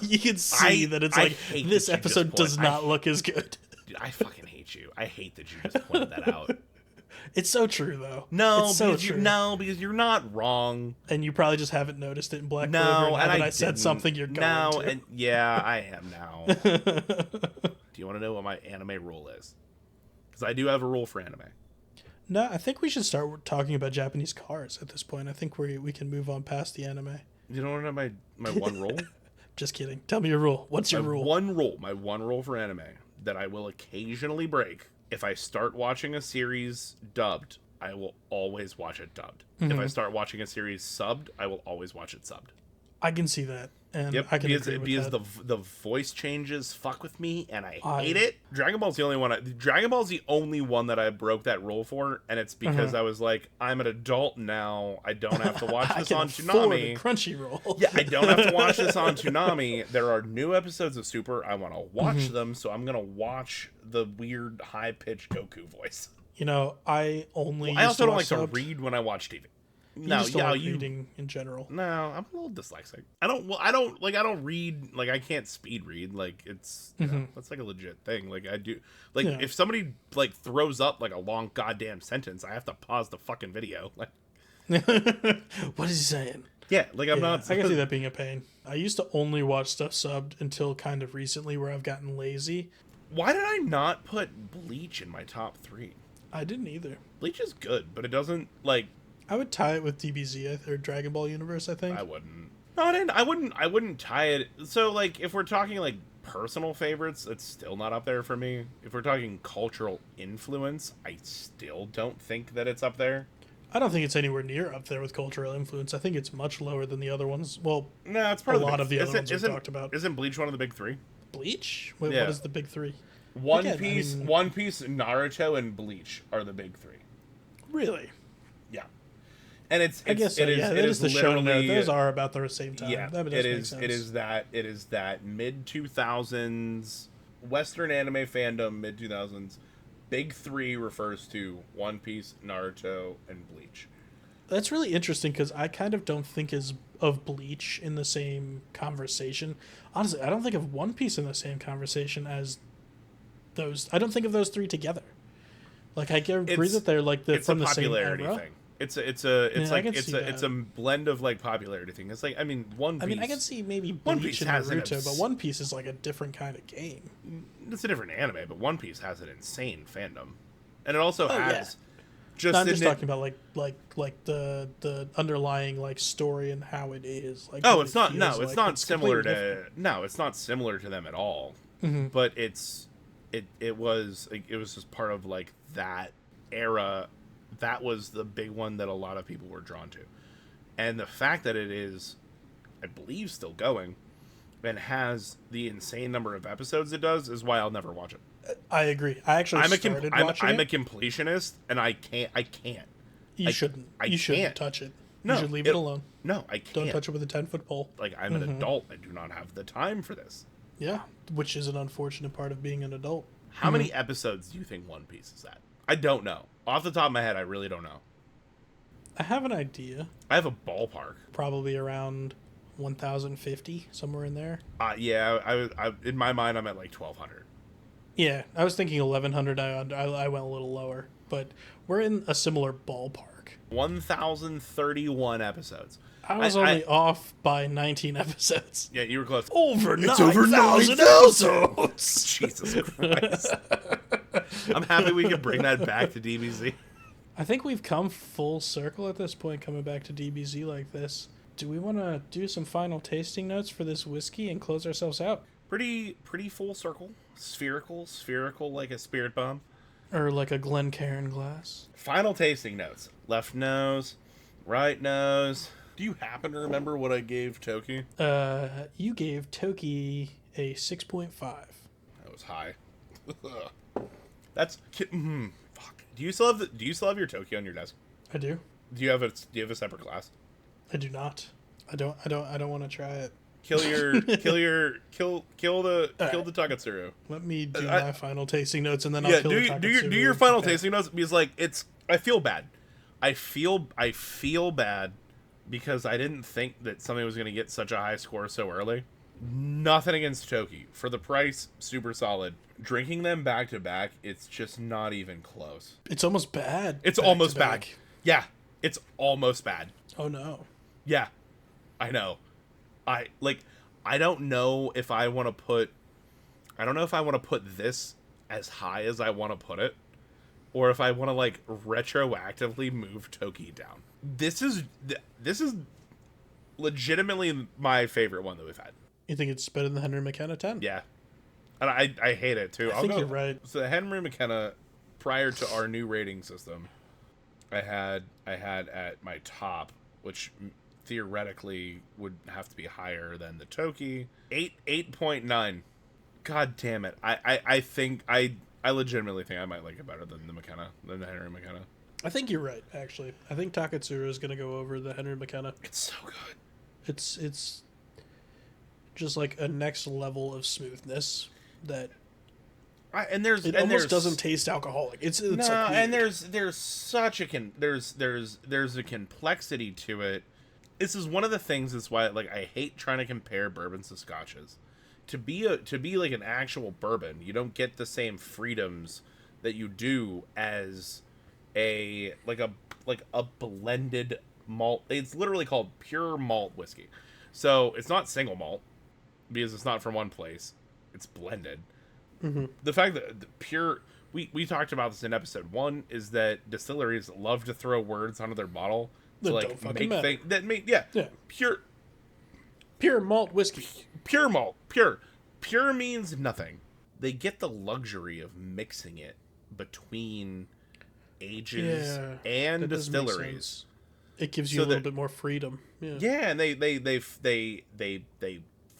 you can see that it's like hate this that you just episode does point- not look as good. Dude, I fucking hate you. I hate that you just pointed that out. It's so true though. No, it's so because true. because you're not wrong. And you probably just haven't noticed it in Black Clover. No, And and I I said didn't. something you're going No, to. and yeah, I am now. Do you want to know what my anime rule is? Because I do have a rule for anime. No, I think we should start talking about Japanese cars at this point. I think we can move on past the anime. You don't know my one rule? Just kidding. Tell me your rule. What's your rule? My one rule for anime that I will occasionally break. If I start watching a series dubbed, I will always watch it dubbed. If I start watching a series subbed, I will always watch it subbed. I can see that. And Yep, I can because, agree with because that. the voice changes fuck with me, and I hate it. Dragon Ball's the only one. Dragon Ball's the only one that I broke that rule for, and it's because I was like, I'm an adult now. I don't have to watch I this can on afford Toonami. a Crunchyroll. Yeah, I don't have to watch this on Toonami. There are new episodes of Super. I want to watch them, so I'm gonna watch the weird high pitched Goku voice. You know, I only. I also don't like subbed. to read when I watch TV. You No, just don't yeah, like reading in general. No, I'm a little dyslexic. I don't read, like, I can't speed read. Like, it's, you know, that's like a legit thing. Like, I do, like, Yeah. if somebody, like, throws up, like, a long goddamn sentence, I have to pause the fucking video. Like, What is he saying? yeah, like, I'm not. I can see that being a pain. I used to only watch stuff subbed until kind of recently where I've gotten lazy. Why did I not put Bleach in my top 3? I didn't either. Bleach is good, but it doesn't, like, I would tie it with DBZ or Dragon Ball Universe, I think. I wouldn't. No, I wouldn't tie it. So, like, if we're talking, like, personal favorites, it's still not up there for me. If we're talking cultural influence, I still don't think that it's up there. I don't think it's anywhere near up there with cultural influence. I think it's much lower than the other ones. Well, No, it's probably A lot of the other ones we've talked about. Isn't Bleach one of the big 3? Bleach? Wait, Yeah. what is the big 3? One Again, I Piece, mean- One Piece, Naruto, and Bleach are the big 3. Really? Yeah, and I guess so. it is the show. literally Those are about the same time. yeah. That does It make is sense. it is that mid 2000s Western anime fandom. Mid 2000s big 3 refers to One Piece, Naruto, and Bleach. That's really interesting because I kind of don't think of Bleach in the same conversation. Honestly, I don't think of One Piece in the same conversation as those. I don't think of those 3 together. Like I can agree that they're like It's from a the same popularity era. thing. It's Yeah, I like can see it's a that. blend of like popularity thing. It's like I mean One Piece. I mean, I can see maybe One Bleach Piece and has an Naruto, but One Piece is like a different kind of game. It's a different anime, but One Piece has an insane fandom, and it also has yeah. just. No, I'm in just it- talking about like the underlying like story and how it is. Like Oh, what it's it not. feels No, it's like. not similar completely to. different. No, it's not similar to them at all. But it was just part of like that era. That was the big one that a lot of people were drawn to, and the fact that it is, I believe, still going, and has the insane number of episodes it does is why I'll never watch it. I agree. I actually started watching I'm a it. completionist, and I can't. You shouldn't. I You shouldn't can't. touch it. No, You should leave it alone. No, I can't. Don't touch it with a 10-foot pole. Like I'm an adult. I do not have the time for this. Yeah, which is an unfortunate part of being an adult. How many episodes do you think One Piece is at? I don't know. Off the top of my head, I really don't know. I have an idea. I have a ballpark. Probably around 1,050, somewhere in there. Yeah, I in my mind, I'm at like 1,200. Yeah, I was thinking 1100. I went a little lower, but we're in a similar ballpark. 1,031 episodes. I was only off by 19 episodes. Yeah, you were close. Over It's 9,000 episodes. Jesus Christ. I'm happy we can bring that back to DBZ. I think we've come full circle at this point, coming back to DBZ like this. Do we want to do some final tasting notes for this whiskey and close ourselves out? Pretty full circle. Spherical like a spirit bomb. Or like a Glencairn glass? Final tasting notes. Left nose, right nose. Do you happen to remember what I gave Toki? You gave Toki a 6.5. That was high. That's fuck. Do you still have your Toki on your desk? I do. Do you have a separate glass? I do not. I don't want to try it. Kill the Takatsuru. Let me do my final tasting notes, and then I'll kill the Takatsuru. Do your final tasting notes, because like I feel bad. I feel bad because I didn't think that something was going to get such a high score so early. Nothing against Toki. For the price, super solid. Drinking them back to back, it's just not even close. It's almost bad. It's almost bad. Yeah, it's almost bad. Oh no. Yeah, I know. I don't know if I want to put this as high as I want to put it, or if I want to like retroactively move Toki down. This is legitimately my favorite one that we've had. You think it's better than the Henry McKenna 10? Yeah, and I hate it too. I think you're right. So Henry McKenna, prior to our new rating system, I had at my top, which theoretically would have to be higher than the Toki. 8.9. God damn it. I think I legitimately think I might like it better than the Henry McKenna. I think you're right, actually. I think Takatsuru is going to go over the Henry McKenna. It's so good. It's just like a next level of smoothness that doesn't taste alcoholic. It's no, like and there's such a there's a complexity to it. This is one of the things that's why like I hate trying to compare bourbons to scotches. To be like an actual bourbon, you don't get the same freedoms that you do as a blended malt. It's literally called pure malt whiskey. So it's not single malt because it's not from one place. It's blended. Mm-hmm. The fact that the pure, we talked about this in episode 1, is that distilleries love to throw words onto their bottle to like make things that make pure malt whiskey. Pure malt, pure means nothing. They get the luxury of mixing it between ages and distilleries. It gives you a little bit more freedom. Yeah, and they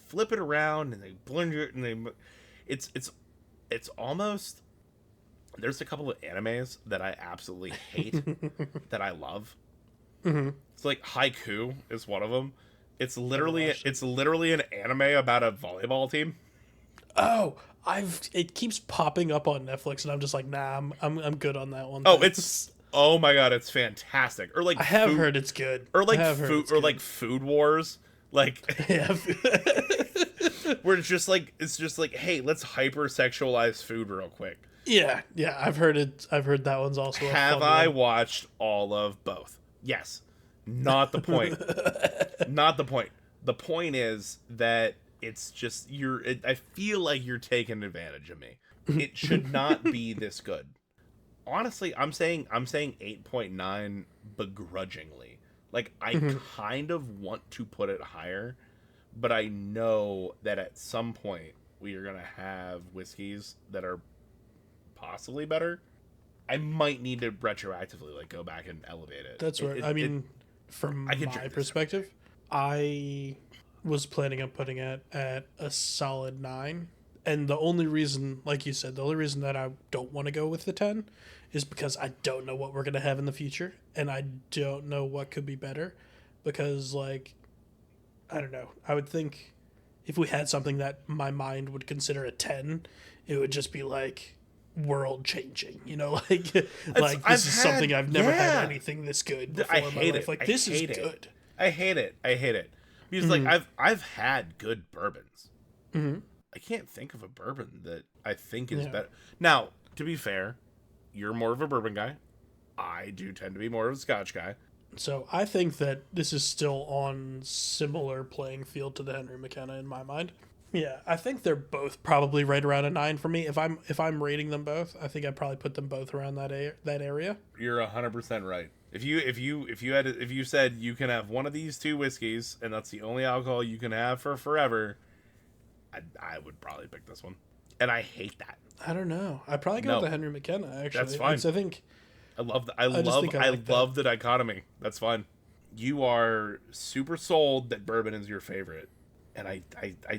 flip it around and they blend it and it's almost. There's a couple of animes that I absolutely hate that I love. Mm-hmm. It's like Haiku is one of them. It's literally an anime about a volleyball team. Oh, it keeps popping up on Netflix, and I'm just like, nah, I'm good on that one. Oh my god, it's fantastic. Or like I have heard it's good. Or like like Food Wars, like where it's just like, hey, let's hypersexualize food real quick. Yeah, I've heard it. I've heard that one's also. Have I watched all of both? Yes. Not the point. Not the point. The point is that it's just I feel like you're taking advantage of me. It should not be this good. Honestly, I'm saying 8.9 begrudgingly. Like I kind of want to put it higher, but I know that at some point we are gonna have whiskeys that are possibly better. I might need to retroactively like go back and elevate it. That's right. I mean, from my perspective, I was planning on putting it at a solid 9. And the only reason, like you said, that I don't want to go with the 10 is because I don't know what we're going to have in the future. And I don't know what could be better. Because, like, I don't know. I would think if we had something that my mind would consider a 10, it would just be like world changing, you know, like this is something I've never had anything this good before. I hate it. Like this is good. I hate it because like I've had good bourbons, I can't think of a bourbon that I think is better. Now, to be fair, you're more of a bourbon guy. I do tend to be more of a Scotch guy. So I think that this is still on similar playing field to the Henry McKenna in my mind. Yeah, I think they're both probably right around a 9 for me. If I'm rating them both, I think I'd probably put them both around that area. You're 100% right. If you said you can have one of these two whiskeys and that's the only alcohol you can have for forever, I would probably pick this one. And I hate that. I don't know. I'd probably go with the Henry McKenna. Actually, that's fine. I think I love the dichotomy. That's fine. You are super sold that bourbon is your favorite. And I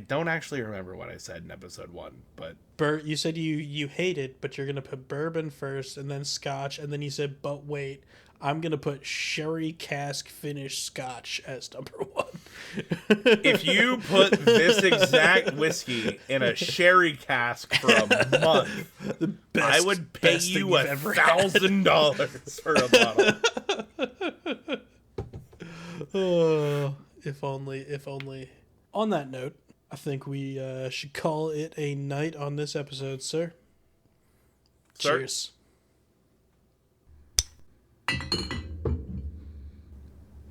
don't actually remember what I said in episode 1, but you said you hate it, but you're gonna put bourbon first and then Scotch, and then you said, but wait, I'm gonna put sherry cask finished Scotch as number 1. If you put this exact whiskey in a sherry cask for a month, I would pay you $1,000 for a bottle. Oh, if only. On that note, I think we should call it a night on this episode, sir. Cheers.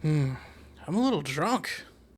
I'm a little drunk.